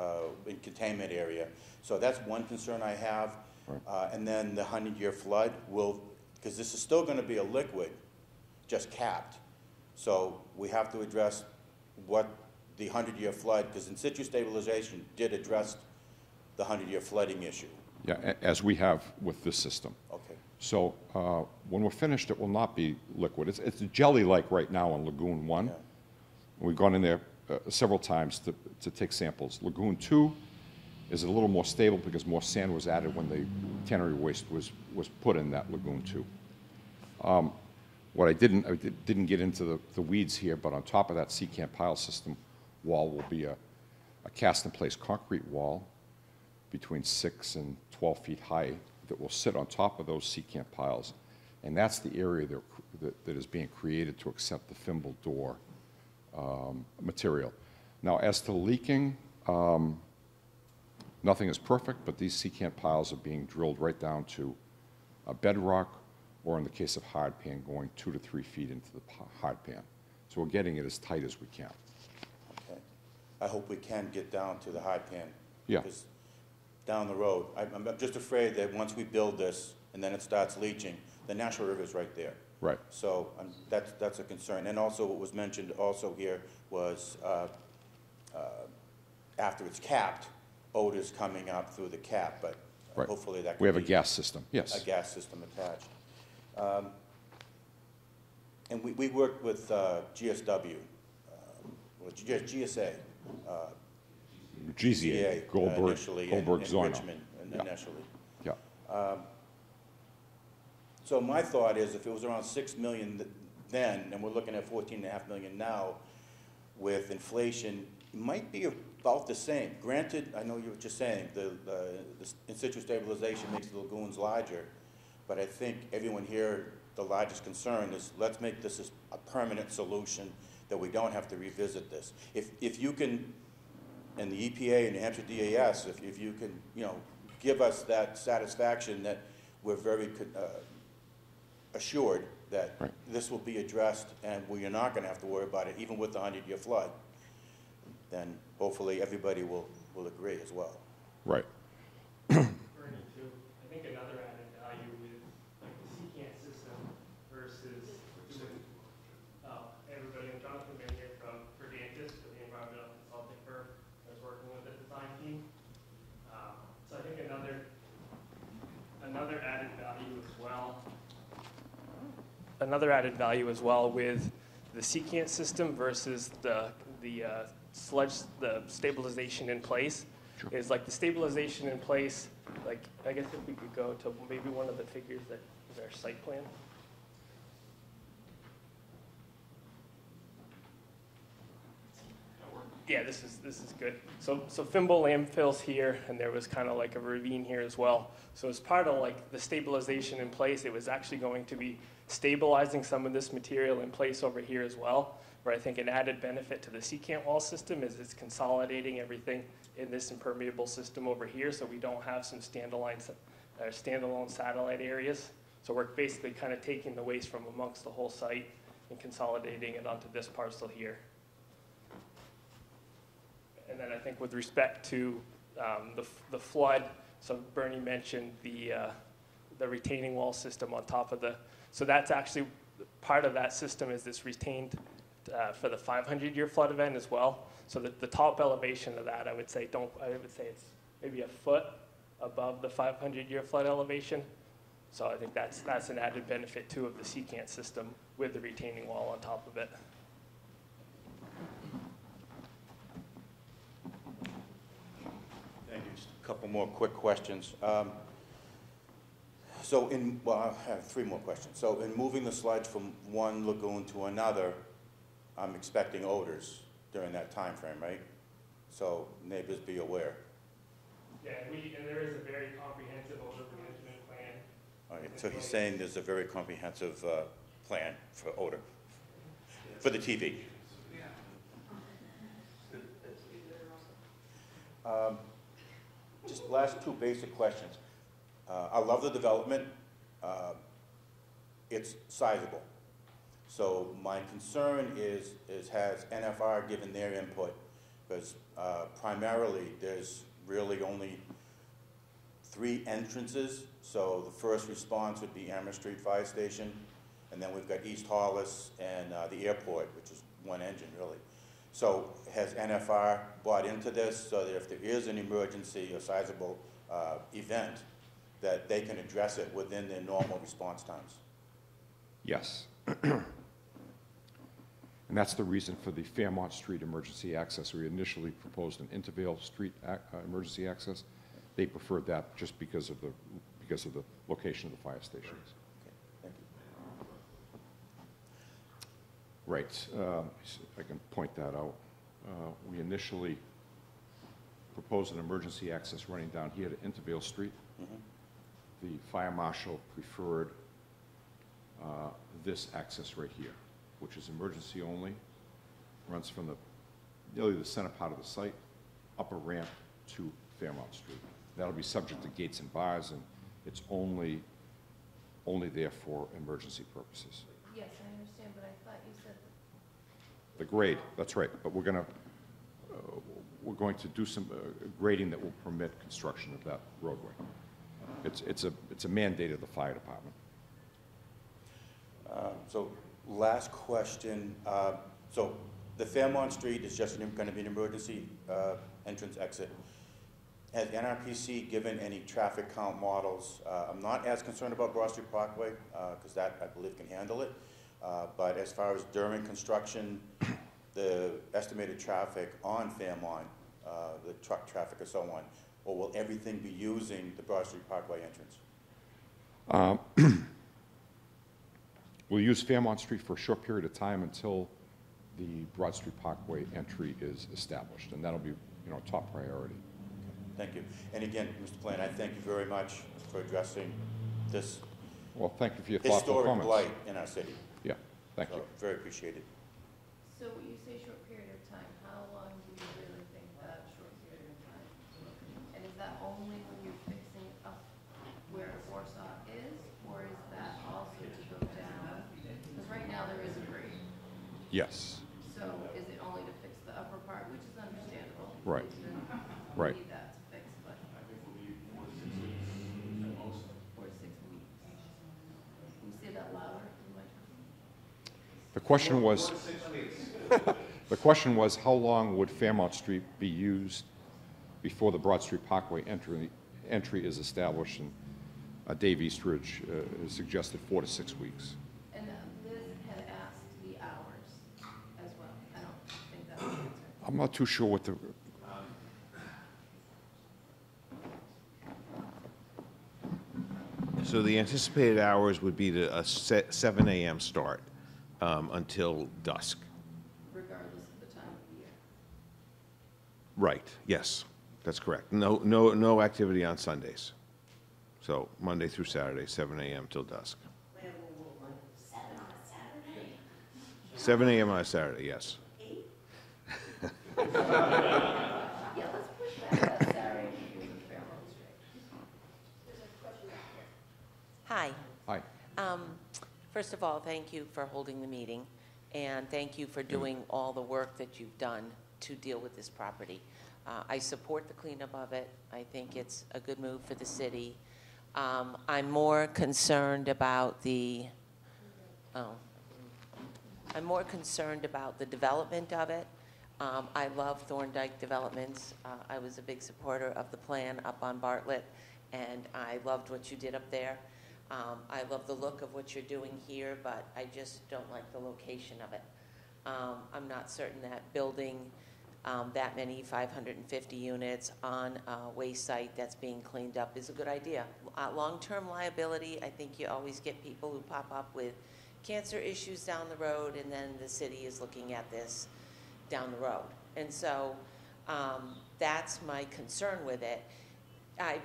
in containment area. So that's one concern I have. Right. And then the 100-year flood will, because this is still going to be a liquid, just capped. So we have to address what the 100-year flood, because in situ stabilization did address the 100-year flooding issue. Yeah, as we have with this system. Okay. So when we're finished, it will not be liquid. It's jelly-like right now on Lagoon 1. Yeah. We've gone in there several times to take samples. Lagoon 2 is a little more stable because more sand was added when the tannery waste was put in that Lagoon 2. What I didn't get into the weeds here, but on top of that secant pile system wall will be a cast-in-place concrete wall between 6 and 12 feet high that will sit on top of those secant piles. And that's the area that is being created to accept the thimble door material. Now, as to leaking, nothing is perfect, but these secant piles are being drilled right down to bedrock, or in the case of hard pan, going 2 to 3 feet into the hard pan. So we're getting it as tight as we can. Okay. I hope we can get down to the hard pan. Yeah. Because down the road, I'm just afraid that once we build this and then it starts leaching, the National River is right there. Right. So that's a concern. And also what was mentioned also here was after it's capped, odors coming up through the cap, but right. Hopefully that could we have be a gas system, yes. A gas system attached. And we worked with GSW, GSA, GZA, Goldberg Zono. Richmond initially. Yeah. So my thought is, if it was around 6 million then, and we're looking at 14.5 million now, with inflation, it might be about the same. Granted, I know you were just saying the in situ stabilization makes the lagoons larger, but I think everyone here, the largest concern is let's make this a permanent solution that we don't have to revisit this. If you can, and the EPA and New Hampshire DES, if you can, give us that satisfaction that we're very assured that right. This will be addressed and we are not going to have to worry about it, even with the 100-year flood, then hopefully everybody will agree as well. Right. I think another added value with like the secant system versus everybody, and Jonathan been here for Dantis, for the environmental consulting firm that's working with the design team. So I think another added value as well. Another added value as well with the secant system versus the stabilization in place. Sure. Is like the stabilization in place, like I guess if we could go to maybe one of the figures that is our site plan. Yeah, this is good. So Fimble landfills here, and there was kind of like a ravine here as well. So as part of like the stabilization in place, it was actually going to be stabilizing some of this material in place over here as well, where I think an added benefit to the secant wall system is it's consolidating everything in this impermeable system over here, so we don't have some standalone satellite areas. So we're basically kind of taking the waste from amongst the whole site and consolidating it onto this parcel here. And then I think with respect to the flood, so Bernie mentioned the retaining wall system on top of so that's actually, part of that system is this retained for the 500-year flood event as well. So the top elevation of that, I would say it's maybe a foot above the 500-year flood elevation. So I think that's an added benefit too of the secant system with the retaining wall on top of it. Thank you. Just a couple more quick questions. Well, I have 3 more questions. So in moving the sludge from one lagoon to another, I'm expecting odors during that time frame, right? So neighbors be aware. Yeah, and there is a very comprehensive odor management plan. All right, so he's saying there's a very comprehensive plan for odor, for the TV. Just last 2 basic questions. I love the development. It's sizable. So my concern is has NFR given their input? Because primarily there's really only 3 entrances. So the first response would be Amherst Street Fire Station, and then we've got East Hollis and the airport, which is 1 engine really. So has NFR bought into this so that if there is an emergency or sizable event, that they can address it within their normal response times? Yes. And that's the reason for the Fairmont Street emergency access. We initially proposed an Intervale Street emergency access. They preferred that just because of the location of the fire stations. Okay, thank you. Right. If I can point that out. We initially proposed an emergency access running down here to Intervale Street. The fire marshal preferred this access right here, which is emergency only, runs from nearly the center part of the site, up a ramp to Fairmont Street. That'll be subject to gates and bars, and it's only there for emergency purposes. Yes, I understand, but I thought you said that. The grade, that's right, but we're going to do some grading that will permit construction of that roadway. It's a mandate of the fire department. So last question. So the Fairmont Street is just going to be an emergency entrance exit. Has NRPC given any traffic count models? I'm not as concerned about Broad Street Parkway because that, I believe, can handle it. But as far as during construction, the estimated traffic on Fairmont, the truck traffic and so on, or will everything be using the Broad Street Parkway entrance? We'll use Fairmont Street for a short period of time until the Broad Street Parkway entry is established, and that'll be, top priority. Thank you. And again, Mr. Plant, I thank you very much for addressing this Well, thank you for your thoughtful historic comments. blight in our city. Yeah, thank you. Very appreciated. So when you say short period of time, how long do you really think that short period of time? And is that only when you're fixing up where Warsaw is, or is that also to go down? Because right now there is a grade. Yes. So is it only to fix the upper part, which is understandable? Right. because you Right. Need that to fix, but. 4 to 6 weeks. Can you say that louder? The question was, the question was, how long would Fairmont Street be used before the Broad Street Parkway entry is established? And Dave Eastridge suggested 4 to 6 weeks. And Liz had asked the hours as well. I don't think that was answered. I'm not too sure what the, So the anticipated hours would be a 7 a.m. start until dusk. Regardless of the time of year. Right, yes, that's correct. No activity on Sundays. So Monday through Saturday, 7 a.m. till dusk. 7 a.m. on a Saturday, yes. Yeah, let's push back that Saturday if you're in Fairmont Street. There's a question back here. Hi. hi. First of all, thank you for holding the meeting, and thank you for doing all the work that you've done to deal with this property. I support the cleanup of it. I think it's a good move for the city. I'm more concerned about the, I'm more concerned about the development of it. I love Thorndike Developments. I was a big supporter of the plan up on Bartlett, and I loved what you did up there. I love the look of what you're doing here, but I just don't like the location of it. I'm not certain that building that many 550 units on a waste site that's being cleaned up is a good idea. Long-term liability, I think you always get people who pop up with cancer issues down the road, and then the city is looking at this down the road. And so that's my concern with it. I've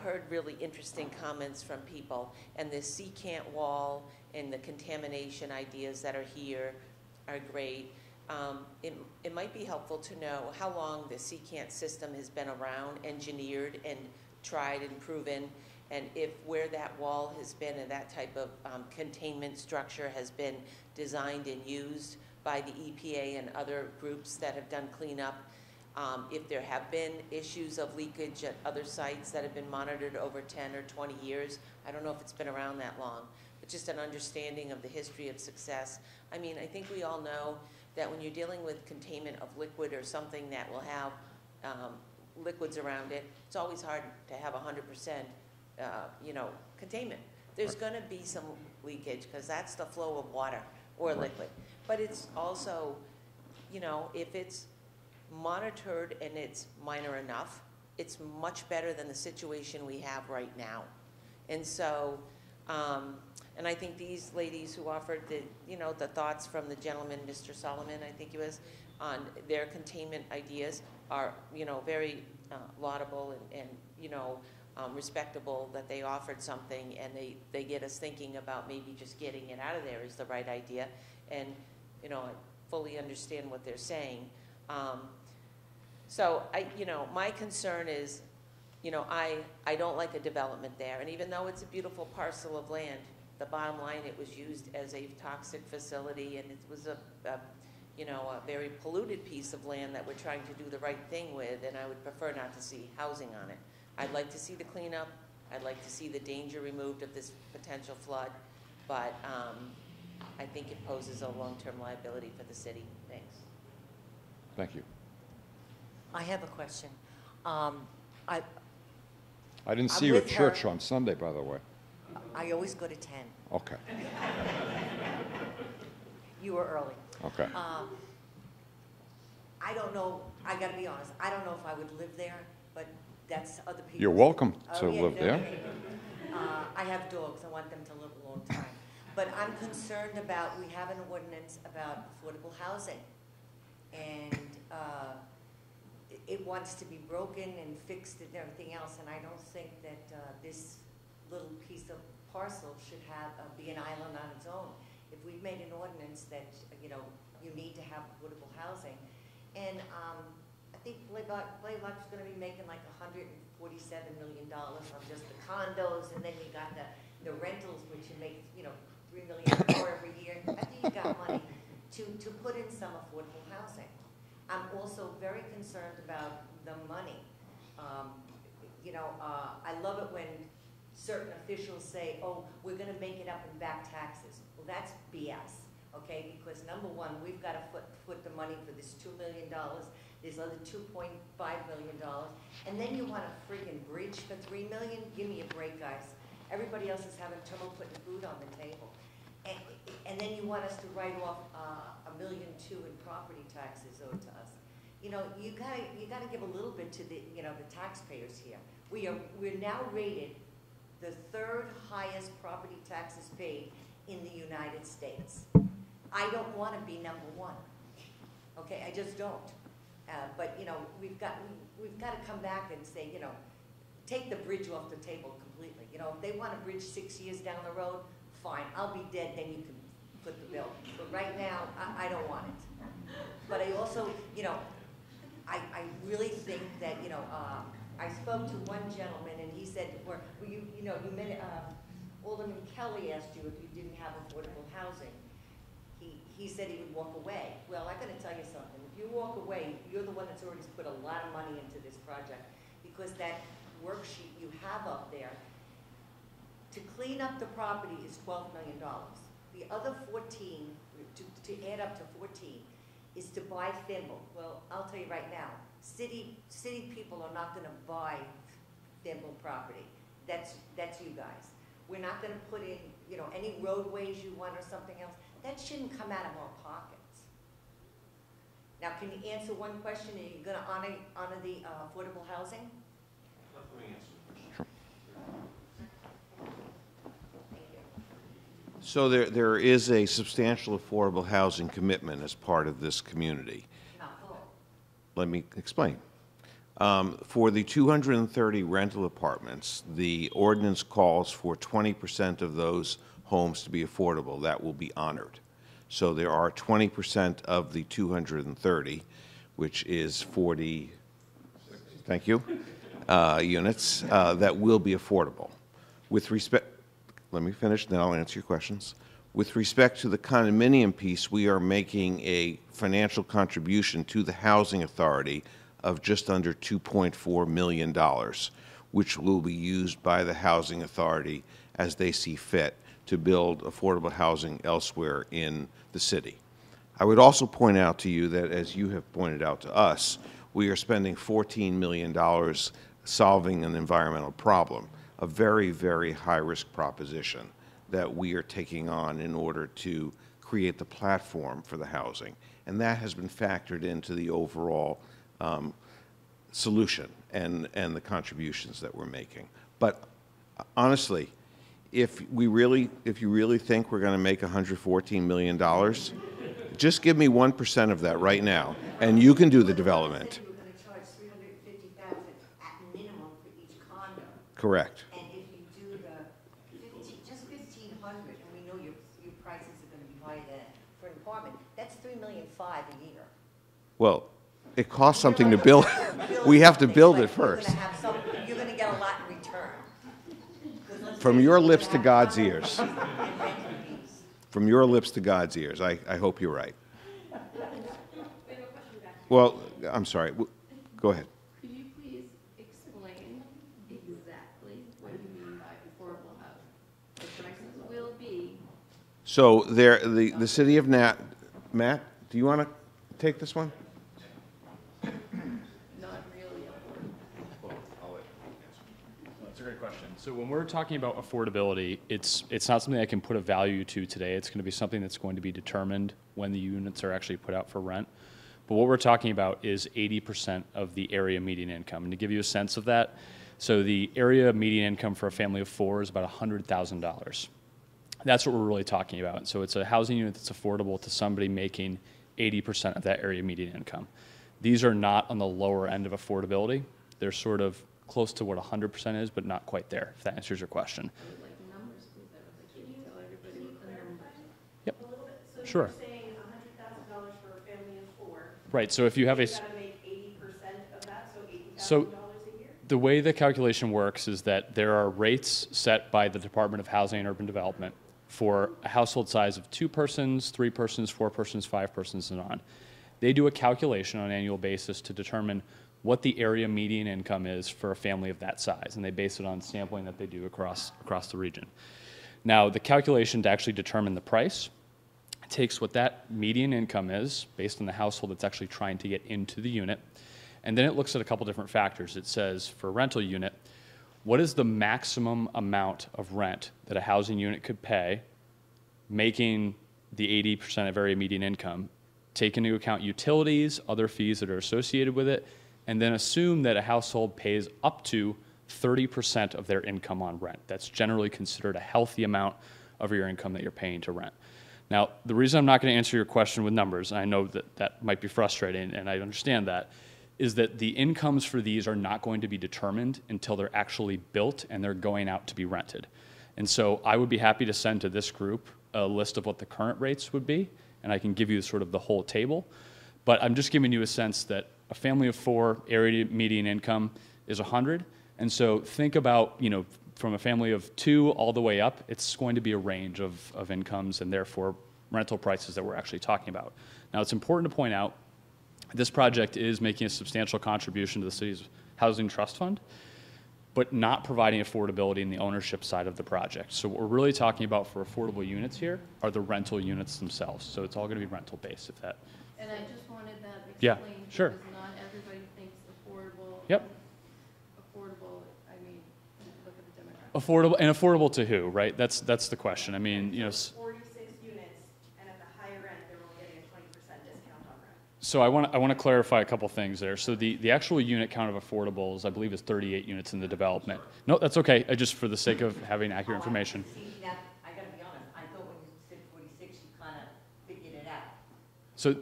heard really interesting comments from people, and the secant wall and the contamination ideas that are here are great. It might be helpful to know how long the secant system has been around, engineered and tried and proven, and if where that wall has been and that type of containment structure has been designed and used by the EPA and other groups that have done cleanup. If there have been issues of leakage at other sites that have been monitored over 10 or 20 years, I don't know if it's been around that long, but just an understanding of the history of success. I mean, I think we all know that when you're dealing with containment of liquid or something that will have liquids around it, it's always hard to have 100% containment. There's going to be some leakage because that's the flow of water or liquid. But it's also, if it's monitored and it's minor enough, it's much better than the situation we have right now. And so, and I think these ladies who offered the thoughts from the gentleman, Mr. Solomon, I think he was, on their containment ideas are, very laudable and respectable that they offered something, and they get us thinking about maybe just getting it out of there is the right idea. And, I fully understand what they're saying. So my concern is, I don't like a development there. And even though it's a beautiful parcel of land, the bottom line, it was used as a toxic facility, and it was a very polluted piece of land that we're trying to do the right thing with, and I would prefer not to see housing on it. I'd like to see the cleanup. I'd like to see the danger removed of this potential flood, but I think it poses a long-term liability for the city. Thanks. Thank you. I have a question. I didn't see you at church on Sunday, by the way. I always go to 10. Okay. You were early. Okay. I don't know, I gotta be honest, I don't know if I would live there, but that's other people. You're welcome to yeah, live there. I have dogs, I want them to live a long time. But I'm concerned about, we have an ordinance about affordable housing. And it wants to be broken and fixed and everything else, and I don't think that this little piece of parcel should be an island on its own. If we've made an ordinance that, you need to have affordable housing, and I think Blaylock's going to be making like $147 million on just the condos, and then you got the rentals, which you make, $3 million more every year. I think you got money to put in some affordable housing. I'm also very concerned about the money. I love it when certain officials say, oh, we're going to make it up in back taxes. Well, that's BS, okay? Because number one, we've got to put the money for this $2 million, this other $2.5 million, and then you want a freaking bridge for $3 million? Give me a break, guys. Everybody else is having trouble putting food on the table. And then you want us to write off $1.2 million in property taxes owed to us. You gotta give a little bit to the the taxpayers here. We're now rated the third highest property taxes paid in the United States. I don't want to be number one. Okay, I just don't. But we've got to come back and say, take the bridge off the table completely. If they want a bridge 6 years down the road, fine. I'll be dead, then you can put the bill. But right now, I don't want it. But I also, I really think that, I spoke to one gentleman and he said, Alderman Kelly asked you if you didn't have affordable housing. He said he would walk away. Well, I got to tell you something. you walk away, you're the one that's already put a lot of money into this project, because that worksheet you have up there, to clean up the property is $12 million. The other 14, to add up to 14, is to buy Thimble. Well, I'll tell you right now, city people are not gonna buy Thimble property. That's you guys. We're not gonna put in, you know, any roadways you want or something else. That shouldn't come out of our pockets. Now, can you answer one question? Are you gonna honor the affordable housing? Let me answer the question. So there is a substantial affordable housing commitment as part of this community. Not full. Let me explain. For the 230 rental apartments, the ordinance calls for 20% of those homes to be affordable. That will be honored. So there are 20% of the 230, which is 40, thank you, units that will be affordable. With respect, let me finish, then I'll answer your questions. With respect to the condominium piece, we are making a financial contribution to the Housing Authority of just under $2.4 million, which will be used by the Housing Authority as they see fit to build affordable housing elsewhere in the city. I would also point out to you that, as you have pointed out to us, we are spending $14 million solving an environmental problem, a very, very high-risk proposition that we are taking on in order to create the platform for the housing. And that has been factored into the overall solution and the contributions that we're making. But honestly, if you really think we're going to make $114 million, just give me 1% of that right now, and you can do the development. You were going to charge $350,000 at minimum for each condo. Correct. And if you do just $1,500, and we know your prices are going to be higher than for an apartment, that's $3.5 million a year. Well, it costs something to build. We have to build it first. You're going to get a lot in return. From your lips to God's ears. From your lips to God's ears. I hope you're right. Well, I'm sorry. Go ahead. Could you please explain exactly what you mean by affordable housing? The prices will be. So the city of Matt, do you want to take this one? Not really affordable. That's a great question. So when we're talking about affordability, it's not something I can put a value to today. It's going to be something that's going to be determined when the units are actually put out for rent. But what we're talking about is 80% of the area median income. And to give you a sense of that, so the area median income for a family of four is about $100,000. That's what we're really talking about. So it's a housing unit that's affordable to somebody making 80% of that area median income. These are not on the lower end of affordability. They're sort of close to what 100% is, but not quite there, if that answers your question. I would like numbers, please. I would like you to tell everybody what the numbers. Yep. A little bit. So Sure. you're saying $100,000 for a family of four. Right, so if you have a... You've got to make 80% of that, so $80,000 So a year? the way the calculation works is that there are rates set by the Department of Housing and Urban Development for a household size of 2 persons, 3 persons, 4 persons, 5 persons, and on. They do a calculation on an annual basis to determine what the area median income is for a family of that size, and they base it on sampling that they do across the region. Now, the calculation to actually determine the price takes what that median income is, based on the household that's actually trying to get into the unit, and then it looks at a couple different factors. It says, for a rental unit, what is the maximum amount of rent that a housing unit could pay, making the 80% of area median income, take into account utilities, other fees that are associated with it, and then assume that a household pays up to 30% of their income on rent. That's generally considered a healthy amount of your income that you're paying to rent. Now, the reason I'm not going to answer your question with numbers, and I know that that might be frustrating, and I understand that, is that the incomes for these are not going to be determined until they're actually built and they're going out to be rented. And so I would be happy to send to this group a list of what the current rates would be, and I can give you sort of the whole table. But I'm just giving you a sense that a family of four, area median income is 100. And so think about, you know, from a family of 2 all the way up, it's going to be a range of incomes and therefore rental prices that we're actually talking about. Now, it's important to point out This project is making a substantial contribution to the city's housing trust fund, but not providing affordability in the ownership side of the project. So what we're really talking about for affordable units here are the rental units themselves. So it's all going to be rental based, if that. And I just wanted that Yeah, explained. sure. Because not everybody thinks affordable. Yep. Affordable, I mean, look at the demographics. Affordable, and affordable to who, right? That's the question. I mean, you know. 46 units, and at the higher end, they're only getting a 20% discount on rent. So I want to clarify a couple things there. So the actual unit count of affordables, I believe, is 38 units in the development. No, that's okay. I just for the sake of having accurate information. See, that, I gotta be honest, I thought when you said 46, you kind of figured it out. So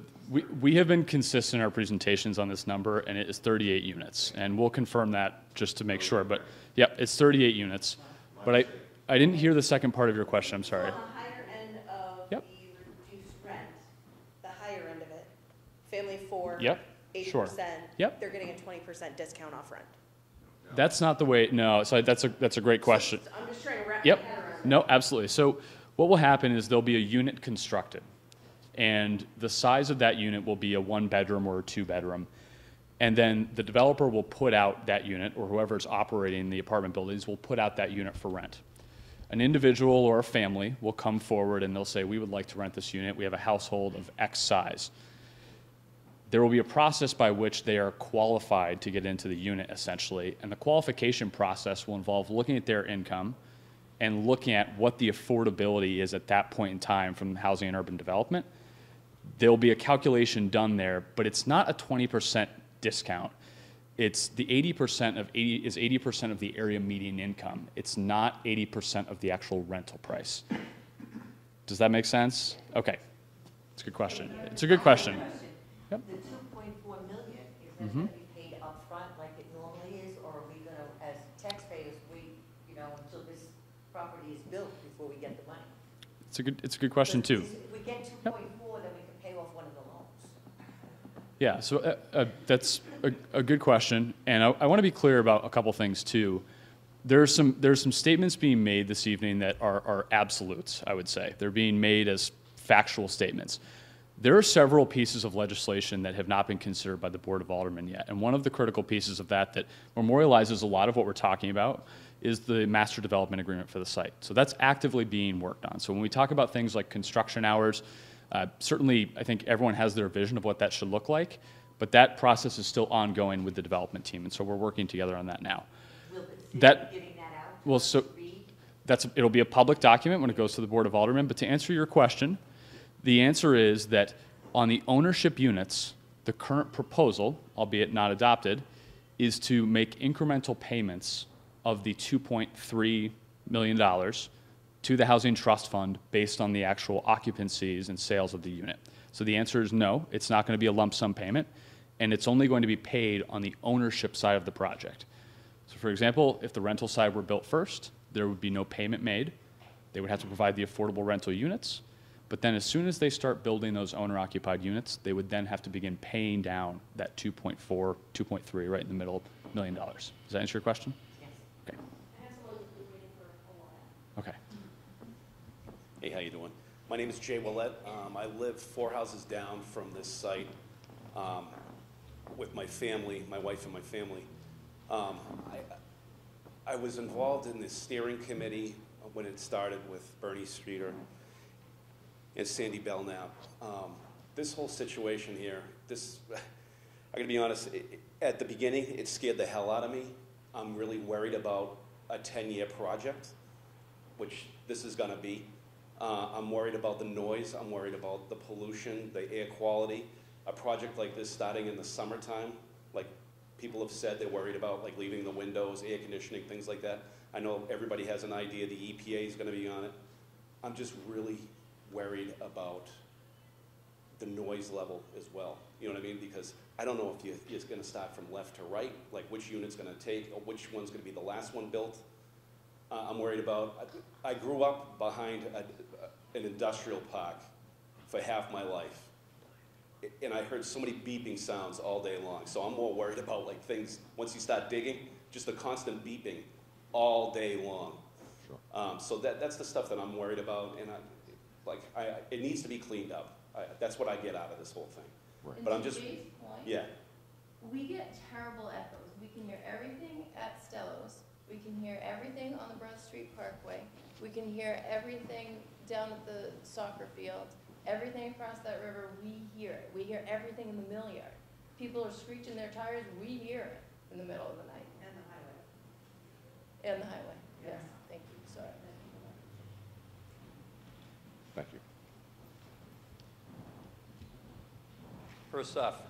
we have been consistent in our presentations on this number, and it is 38 units, and we'll confirm that just to make sure. But yeah, it's 38 units. But I didn't hear the second part of your question. I'm sorry. On the higher end of Yep. the reduced rent, the higher end of it, family 4, Yep, 80%, sure. Yep. they're getting a 20% discount off rent. That's not the way. No, so that's a great question. I'm just trying to wrap Yep. my head around it. No, absolutely. So what will happen is there'll be a unit constructed, and the size of that unit will be a 1-bedroom or a 2-bedroom. And then the developer will put out that unit, or whoever's operating the apartment buildings will put out that unit for rent. An individual or a family will come forward and they'll say, we would like to rent this unit. We have a household of X size. There will be a process by which they are qualified to get into the unit, essentially. And the qualification process will involve looking at their income and looking at what the affordability is at that point in time from Housing and Urban Development. There will be a calculation done there, but it's not a 20% discount. It's the 80% of 80% of the area median income. It's not 80% of the actual rental price. Does that make sense? Okay. It's a good question. It's a good question. Yep. The 2.4 million, is that going to be paid upfront like it normally is, or are we going to, as taxpayers, until this property is built before we get the money? It's a good question too. If we get 2.4, then we can pay off one of the loans. Yeah, so that's a good question, and I want to be clear about a couple things too. There's some statements being made this evening that are absolutes, I would say. They're being made as factual statements. There are several pieces of legislation that have not been considered by the Board of Aldermen yet, and one of the critical pieces of that memorializes a lot of what we're talking about is the Master Development Agreement for the site. So that's actively being worked on. So when we talk about things like construction hours, certainly I think everyone has their vision of what that should look like, but that process is still ongoing with the development team, and so we're working together on that now. Will the city be giving that out? Well, so it'll be a public document when it goes to the Board of Aldermen, but to answer your question, the answer is that on the ownership units, the current proposal, albeit not adopted, is to make incremental payments of the $2.3 million to the Housing Trust Fund based on the actual occupancies and sales of the unit. So the answer is no, it's not going to be a lump sum payment, and it's only going to be paid on the ownership side of the project. So for example, if the rental side were built first, there would be no payment made. They would have to provide the affordable rental units. But then as soon as they start building those owner-occupied units, they would then have to begin paying down that 2.4, 2.3 right in the middle, $1 million. Does that answer your question? Yes. Okay. Okay. Hey, how you doing? My name is Jay Willett. I live 4 houses down from this site with my family, my wife and my family. I was involved in the steering committee when it started with Bernie Streeter and Sandy Belknap. This whole situation here, I gotta be honest, at the beginning, it scared the hell out of me. I'm really worried about a 10-year project, which this is gonna be. I'm worried about the noise, I'm worried about the pollution, the air quality. A project like this starting in the summertime, like people have said they're worried about like leaving the windows, air conditioning, things like that. I know everybody has an idea the EPA is gonna be on it. I'm just really worried about the noise level as well. You know what I mean? Because I don't know if you're going to start from left to right, like which unit's going to take, or which one's going to be the last one built. I'm worried about, I grew up behind an industrial park for half my life. And I heard so many beeping sounds all day long. So I'm more worried about like things, once you start digging, just the constant beeping all day long. Sure. So that's the stuff that I'm worried about. And it needs to be cleaned up. That's what I get out of this whole thing. Right. But I'm just, Jay's point, yeah. we get terrible echoes. We can hear everything at Stello's. We can hear everything on the Broad Street Parkway. We can hear everything down at the soccer field. Everything across that river, we hear it. We hear everything in the mill yard. People are screeching their tires, we hear it in the middle of the night. And the highway. And the highway, yes, thank you, sorry. Thank you. First off,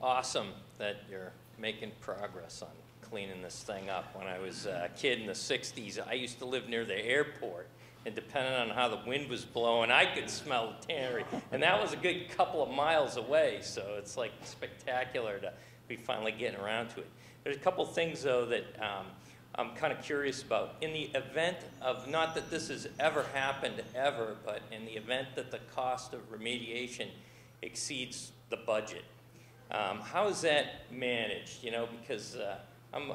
awesome that you're making progress on cleaning this thing up. When I was a kid in the 60s, I used to live near the airport, and depending on how the wind was blowing, I could smell the tannery. And that was a good couple of miles away, so it's like spectacular to be finally getting around to it. There's a couple things, though, that I'm kind of curious about. In the event of, not that this has ever happened ever, but in the event that the cost of remediation exceeds the budget, how is that managed? You know, because I'm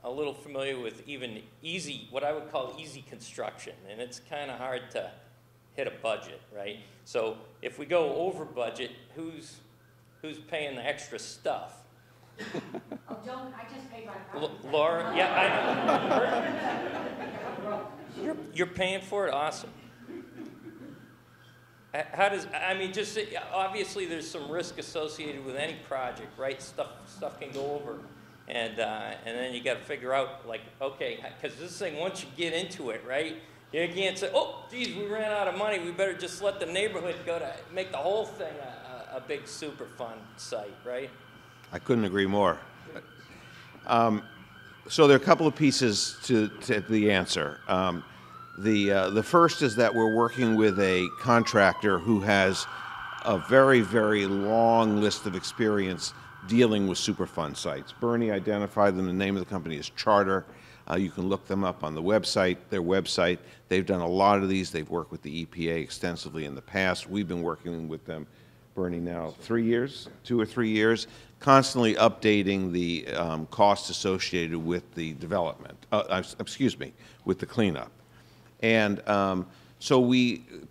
a little familiar with even easy, what I would call easy construction, and it's kind of hard to hit a budget, right? So if we go over budget, who's paying the extra stuff? Oh, don't, I just paid my property tax. Laura, yeah, I know. You're paying for it? Awesome. How does, I mean, just, obviously there's some risk associated with any project, right? Stuff can go over. And then you got to figure out, like, okay, because this thing, once you get into it, right, you can't say, oh, geez, we ran out of money. We better just let the neighborhood go to make the whole thing a big super fun site, right? I couldn't agree more. So there are a couple of pieces to the answer. The first is that we're working with a contractor who has a very, very long list of experience dealing with Superfund sites. Bernie identified them. The name of the company is Charter. You can look them up on the website, their website. They've done a lot of these. They've worked with the EPA extensively in the past. We've been working with them, Bernie, now 3 years, 2 or 3 years, constantly updating the costs associated with the development, with the cleanup. And so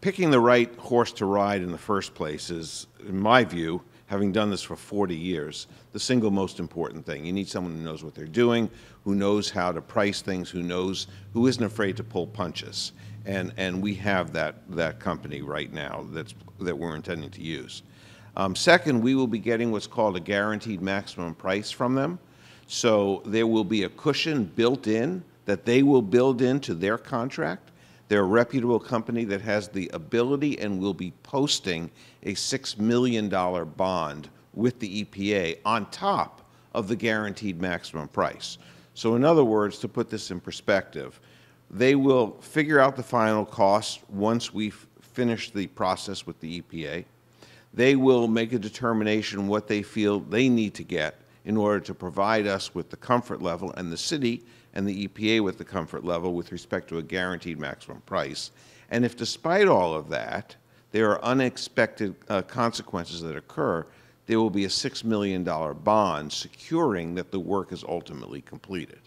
picking the right horse to ride in the first place is, in my view, having done this for 40 years, the single most important thing. You need someone who knows what they're doing, who knows how to price things, who isn't afraid to pull punches. And we have that company right now that we're intending to use. Second, we will be getting what's called a guaranteed maximum price from them. So there will be a cushion built in that they will build into their contract. They're a reputable company that has the ability and will be posting a $6 million bond with the EPA on top of the guaranteed maximum price. So in other words, to put this in perspective, they will figure out the final cost once we've finished the process with the EPA. They will make a determination what they feel they need to get in order to provide us with the comfort level, and the city and the EPA with the comfort level with respect to a guaranteed maximum price. And if despite all of that, there are unexpected consequences that occur, there will be a $6 million bond securing that the work is ultimately completed.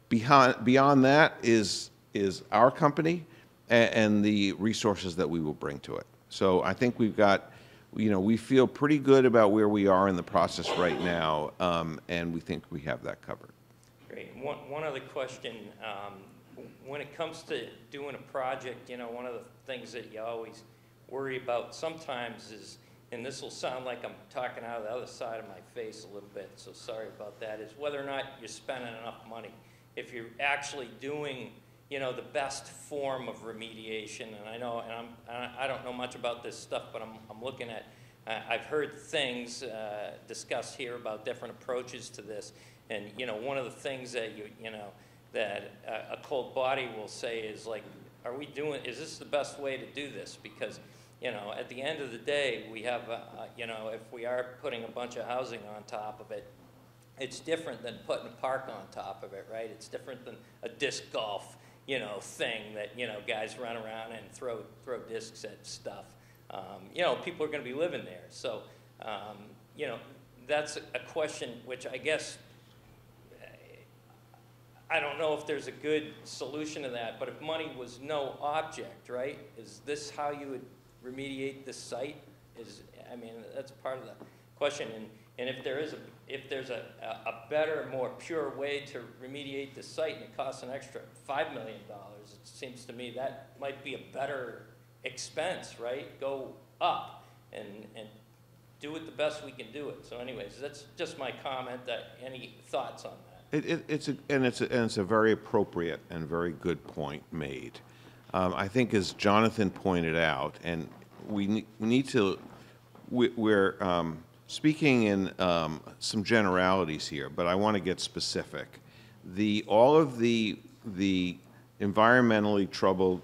Beyond that is our company and the resources that we will bring to it. So I think we've got, we feel pretty good about where we are in the process right now, and we think we have that covered. Great. One other question. When it comes to doing a project, one of the things that you always worry about sometimes is, and this will sound like I'm talking out of the other side of my face a little bit, so sorry about that, is whether or not you're spending enough money. If you're actually doing, the best form of remediation, and I know, and I don't know much about this stuff, but I'm looking at, I've heard things discussed here about different approaches to this. And, one of the things that that a cold body will say is like, is this the best way to do this? Because, at the end of the day, we have, if we are putting a bunch of housing on top of it, it's different than putting a park on top of it, right? It's different than a disc golf, thing that, guys run around and throw discs at stuff. People are going to be living there. So, that's a question which I guess, I don't know if there's a good solution to that, but if money was no object, right? Is this how you would remediate this site? I mean, that's part of the question. And if there's a better, more pure way to remediate the site and it costs an extra $5 million, it seems to me that might be a better expense, right? Go up and do it the best we can do it. So anyways, that's just my comment. Any thoughts on that? It's a very appropriate and very good point made. I think, as Jonathan pointed out, and we're speaking in some generalities here, but I want to get specific. All of the environmentally troubled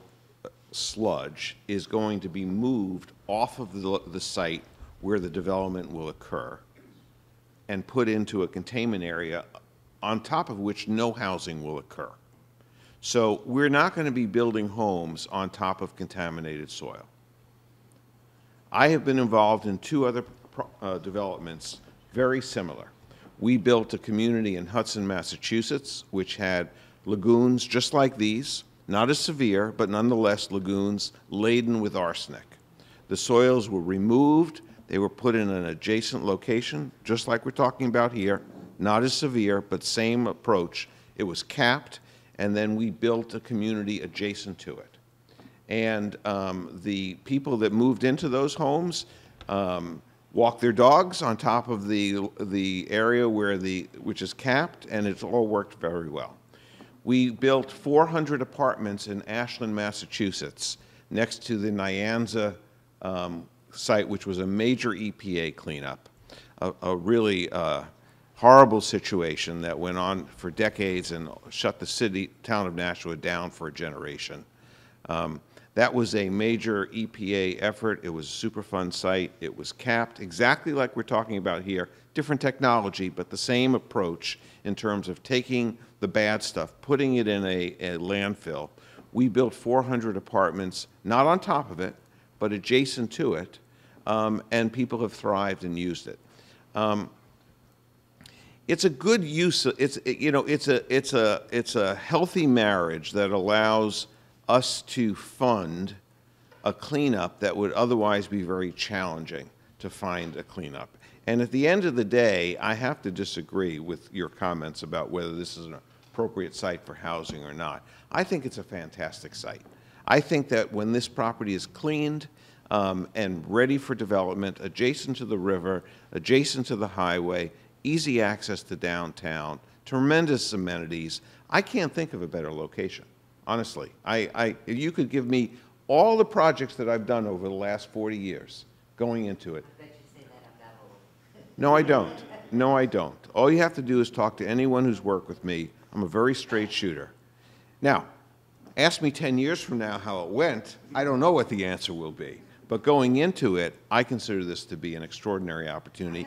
sludge is going to be moved off of the site where the development will occur and put into a containment area on top of which no housing will occur. So we're not going to be building homes on top of contaminated soil. I have been involved in 2 other developments very similar. We built a community in Hudson, Massachusetts, which had lagoons just like these, not as severe, but nonetheless lagoons laden with arsenic. The soils were removed. They were put in an adjacent location, just like we're talking about here, not as severe, but same approach. It was capped, and then we built a community adjacent to it. And the people that moved into those homes walked their dogs on top of the area which is capped, and it's all worked very well. We built 400 apartments in Ashland, Massachusetts, next to the Nyanza site, which was a major EPA cleanup, a really horrible situation that went on for decades and shut the town of Nashua down for a generation. That was a major EPA effort. It was a Superfund site. It was capped exactly like we're talking about here. Different technology, but the same approach in terms of taking the bad stuff, putting it in a landfill. We built 400 apartments, not on top of it, but adjacent to it, and people have thrived and used it. It's a good use. It's a healthy marriage that allows us to fund a cleanup that would otherwise be very challenging to find a cleanup. And at the end of the day, I have to disagree with your comments about whether this is an appropriate site for housing or not. I think it's a fantastic site. I think that when this property is cleaned and ready for development, adjacent to the river, adjacent to the highway, easy access to downtown, tremendous amenities, I can't think of a better location. Honestly, if you could give me all the projects that I've done over the last 40 years going into it. I bet you say that I'm that old. No, I don't. No, I don't. All you have to do is talk to anyone who's worked with me. I'm a very straight shooter. Now, ask me 10 years from now how it went. I don't know what the answer will be. But going into it, I consider this to be an extraordinary opportunity.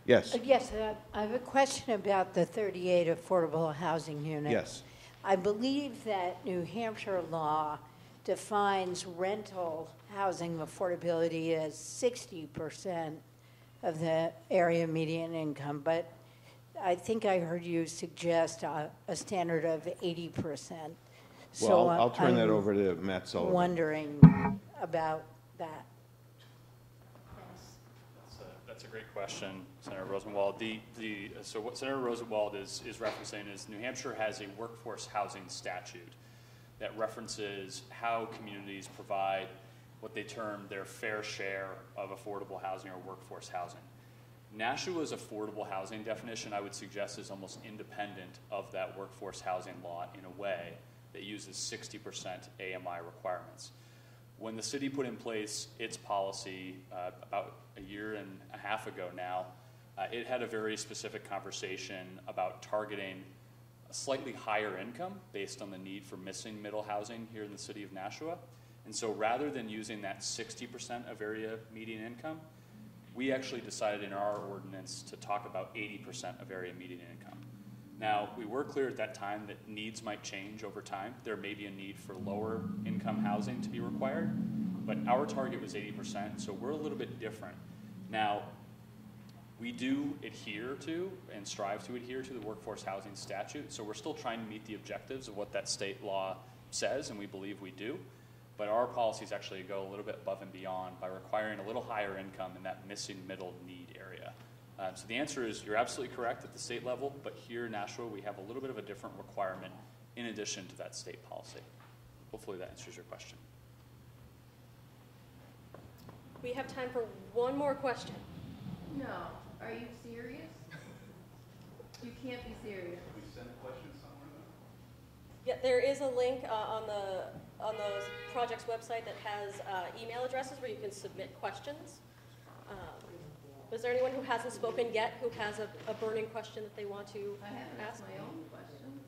Yes. Yes, I have a question about the 38 affordable housing units. Yes. I believe that New Hampshire law defines rental housing affordability as 60% of the area median income, but I think I heard you suggest a standard of 80%. Well, I'll turn that over to Matt Sullivan. Wondering about that. That's a great question, Senator Rosenwald. So what Senator Rosenwald is referencing is New Hampshire has a workforce housing statute that references how communities provide what they term their fair share of affordable housing or workforce housing. Nashua's affordable housing definition, I would suggest, is almost independent of that workforce housing law in a way that uses 60% AMI requirements. When the city put in place its policy about a year and a half ago now, it had a very specific conversation about targeting a slightly higher income based on the need for missing middle housing here in the city of Nashua. And so rather than using that 60% of area median income, we actually decided in our ordinance to talk about 80% of area median income. Now, we were clear at that time that needs might change over time. There may be a need for lower income housing to be required, but our target was 80%, so we're a little bit different. Now, we do adhere to and strive to adhere to the workforce housing statute, so we're still trying to meet the objectives of what that state law says, and we believe we do. But our policies actually go a little bit above and beyond by requiring a little higher income in that missing middle need area. So the answer is you're absolutely correct at the state level, but here in Nashua we have a little bit of a different requirement in addition to that state policy. Hopefully that answers your question. We have time for one more question. No, are you serious? You can't be serious. Can we send a question somewhere though? Yeah, there is a link on the project's website that has email addresses where you can submit questions. Is there anyone who hasn't spoken yet who has a burning question that they want to I haven't ask? asked my own question.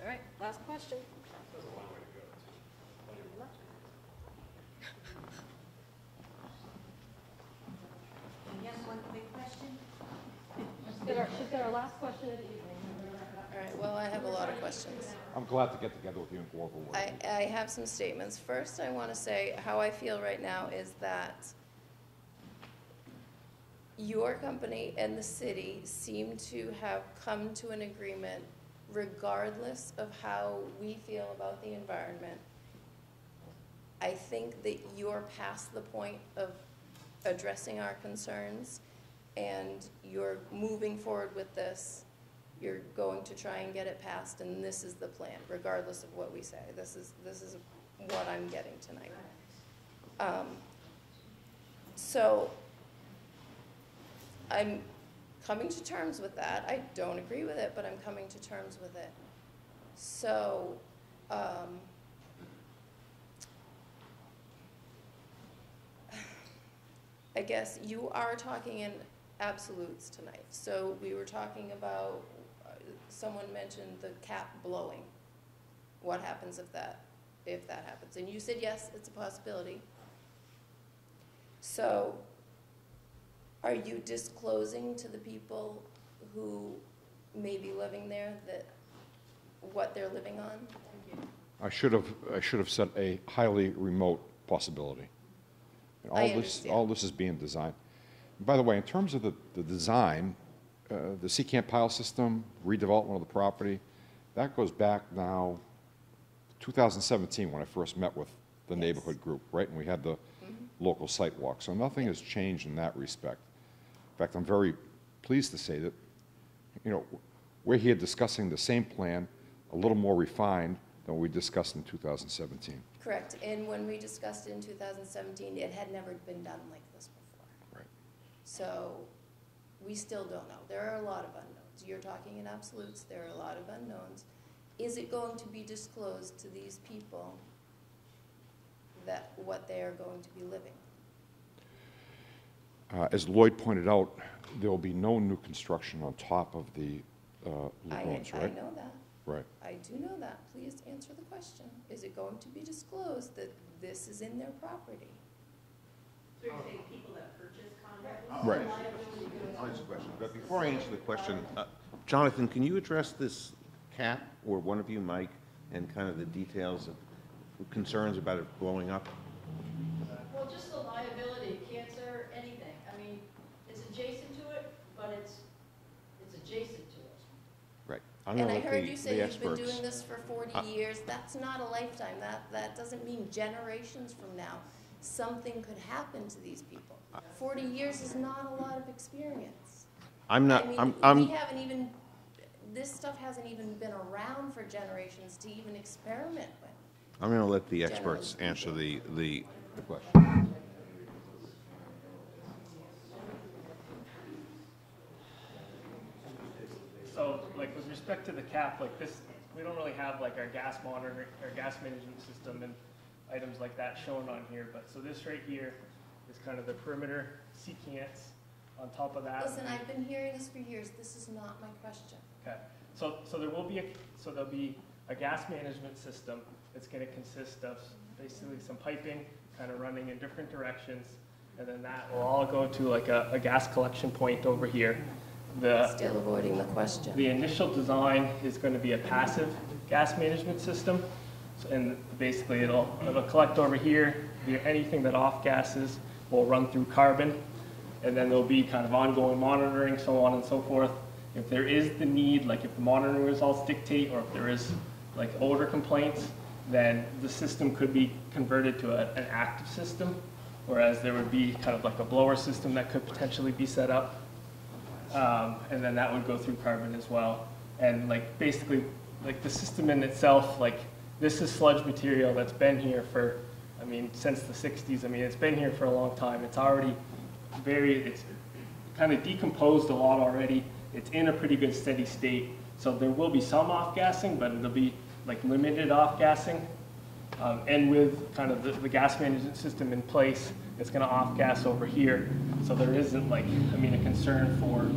All right, last question. Yes, one quick question. She's got our last question of the evening. All right, well, I have a lot of questions. I'm glad to get together with you and go over what. I have some statements. First, I want to say how I feel right now is that your company and the city seem to have come to an agreement regardless of how we feel about the environment. I think that you're past the point of addressing our concerns and you're moving forward with this. You're going to try and get it passed, and this is the plan, regardless of what we say. This is what I'm getting tonight. So I'm coming to terms with that. I don't agree with it, but I'm coming to terms with it. So I guess you are talking in absolutes tonight. So we were talking about, someone mentioned the cap blowing. What happens if that happens? And you said, yes, it's a possibility. So are you disclosing to the people who may be living there that what they're living on? I should have said a highly remote possibility. And all this is being designed. And by the way, in terms of the design, the secant pile system, redevelopment of the property, that goes back now 2017 when I first met with the neighborhood group, right? And we had the local site walk. So nothing has changed in that respect. In fact, I'm very pleased to say that, you know, we're here discussing the same plan, a little more refined than we discussed in 2017. Correct. And when we discussed it in 2017, it had never been done like this before. Right. So we still don't know. There are a lot of unknowns. You're talking in absolutes. There are a lot of unknowns. Is it going to be disclosed to these people that what they are going to be living? As Lloyd pointed out, there will be no new construction on top of the lagoons, right? I know that. Right. I do know that. Please answer the question. Is it going to be disclosed that this is in their property? So you're saying people that purchase condos? Right. I'll answer the question. But before I answer the question, Jonathan, can you address this cap, or one of you, Mike, and kind of the details of concerns about it blowing up? Well, just the liability, cancer, anything. I mean, it's adjacent to it, but it's adjacent to it. Right. And I heard you say you've been doing this for 40 years. That's not a lifetime. That doesn't mean generations from now something could happen to these people. 40 years is not a lot of experience. I'm not. I mean, we haven't even. This stuff hasn't even been around for generations to even experiment with. I'm going to let the experts answer the question. So, like, with respect to the cap, like this, we don't really have like our gas monitoring, our gas management system and items like that shown on here. But so this right here is kind of the perimeter secants. On top of that, Listen, I've been hearing this for years. This is not my question. okay. So there'll be a gas management system that's going to consist of basically some piping, kind of running in different directions, and then that will all go to like a gas collection point over here. Still avoiding the question. The initial design is going to be a passive gas management system, and basically it'll collect over here. Anything that off gases will run through carbon, and then there'll be kind of ongoing monitoring, so on and so forth. if there is the need, like if the monitoring results dictate, or if there is like odor complaints, then the system could be converted to an active system, whereas there would be kind of like a blower system that could potentially be set up. And then that would go through carbon as well. And like basically, like the system in itself, like this is sludge material that's been here for, I mean, since the 60s. I mean, it's been here for a long time. It's already it's kind of decomposed a lot already. It's in a pretty good steady state. So there will be some off-gassing, but it'll be like limited off-gassing. And with kind of the gas management system in place, it's going to off-gas over here. So there isn't like, I mean, a concern for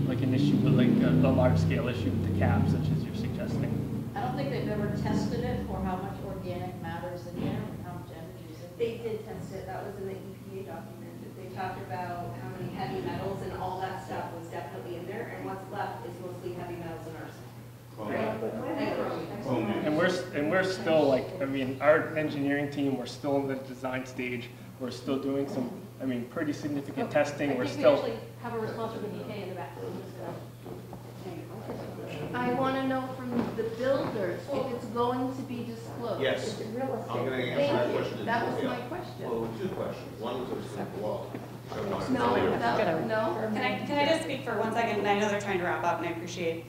like an issue, but like a large-scale issue with the cap, such as you're suggesting. I don't think they've ever tested it for how much organic matter is in there and how much energy is in there. They did test it. That was in the EPA document. They talked about how many heavy metals and all that stuff was definitely in there, and what's left is mostly heavy metals and arsenic. And we're still like, I mean, our engineering team, we're still in the design stage. We're still doing some, I mean, pretty significant testing. We're still. We actually have a response from the EPA in the back. I want to know from the builders if it's going to be disclosed. Yes. Is it real estate? I'm going to answer that Thank question. you. That was my question. Well, two questions. One was a wall. No. Can I just speak for 1 second? And I know they're trying to wrap up, and I appreciate.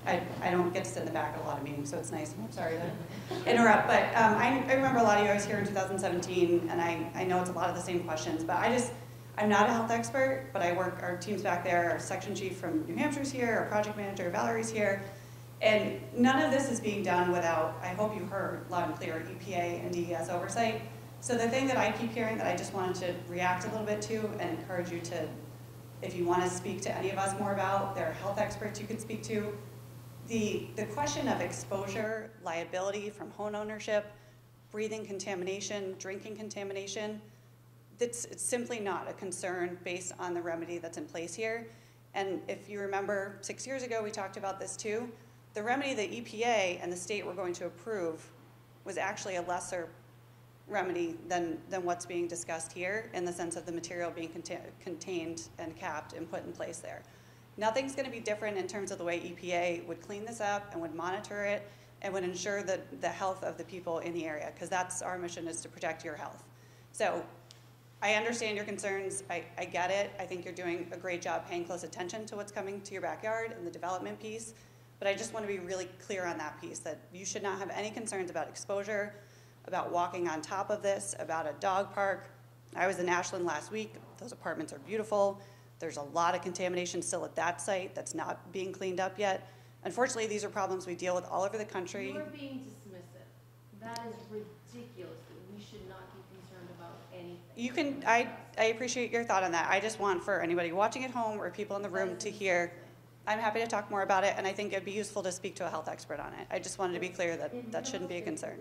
I don't get to sit in the back of a lot of meetings, so it's nice. I'm sorry to interrupt, but I remember a lot of you. I was here in 2017, and I know it's a lot of the same questions. But I'm not a health expert, but I work. Our team's back there. Our section chief from New Hampshire's here. Our project manager Valerie's here. And none of this is being done without, I hope you heard loud and clear, EPA and DES oversight. So the thing that I keep hearing that I just wanted to react a little bit to and encourage you to, if you want to speak to any of us more about, there are health experts you could speak to. The question of exposure, liability from home ownership, breathing contamination, drinking contamination, it's simply not a concern based on the remedy that's in place here. And if you remember, 6 years ago we talked about this too. The remedy the EPA and the state were going to approve was actually a lesser remedy than what's being discussed here, in the sense of the material being contained and capped and put in place there. Nothing's going to be different in terms of the way EPA would clean this up and would monitor it and would ensure that the health of the people in the area, because that's our mission, is to protect your health. So I understand your concerns. I get it. I think you're doing a great job paying close attention to what's coming to your backyard and the development piece. But I just want to be really clear on that piece, that you should not have any concerns about exposure, about walking on top of this, about a dog park. I was in Ashland last week. Those apartments are beautiful. There's a lot of contamination still at that site that's not being cleaned up yet. Unfortunately, these are problems we deal with all over the country. You are being dismissive. That is ridiculous. We should not be concerned about anything. You can, I appreciate your thought on that. I just want for anybody watching at home or people in the room to hear. I'm happy to talk more about it, and I think it'd be useful to speak to a health expert on it. I just wanted to be clear that that shouldn't be a concern.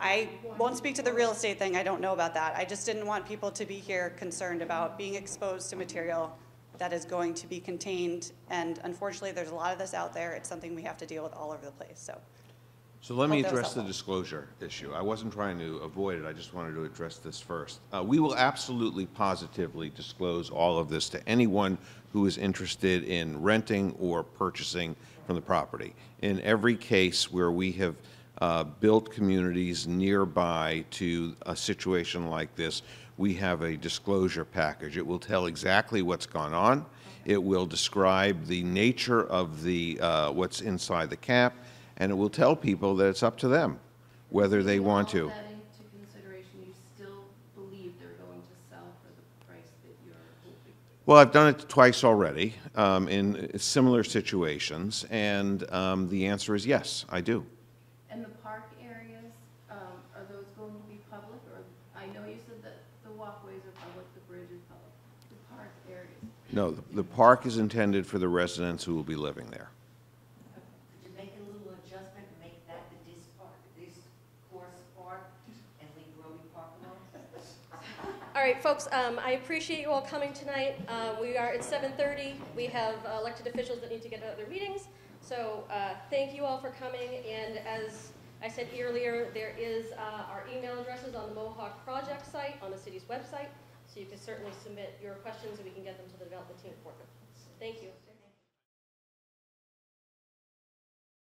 I won't speak to the real estate thing. I don't know about that. I just didn't want people to be here concerned about being exposed to material that is going to be contained. And unfortunately, there's a lot of this out there. It's something we have to deal with all over the place. So let me address the disclosure issue. I wasn't trying to avoid it. I just wanted to address this first. We will absolutely positively disclose all of this to anyone who is interested in renting or purchasing from the property. In every case where we have built communities nearby to a situation like this, we have a disclosure package. It will tell exactly what's gone on. It will describe the nature of the what's inside the cap, and it will tell people that it's up to them whether they want to. That into consideration, you still believe they're going to sell for the price that you're hoping? Well, I've done it twice already in similar situations, and the answer is yes, I do. And the park areas, are those going to be public? Or I know you said that the walkways are public, the bridge is public. The park areas? No, the park is intended for the residents who will be living there. Could you make a little adjustment and make that the discourse park and leave Roby Park alone? All right, folks, I appreciate you all coming tonight. We are at 7:30. We have elected officials that need to get to other meetings. So thank you all for coming. And as I said earlier, there is our email addresses on the Mohawk project site on the city's website. So you can certainly submit your questions and we can get them to the development team for them. Thank you.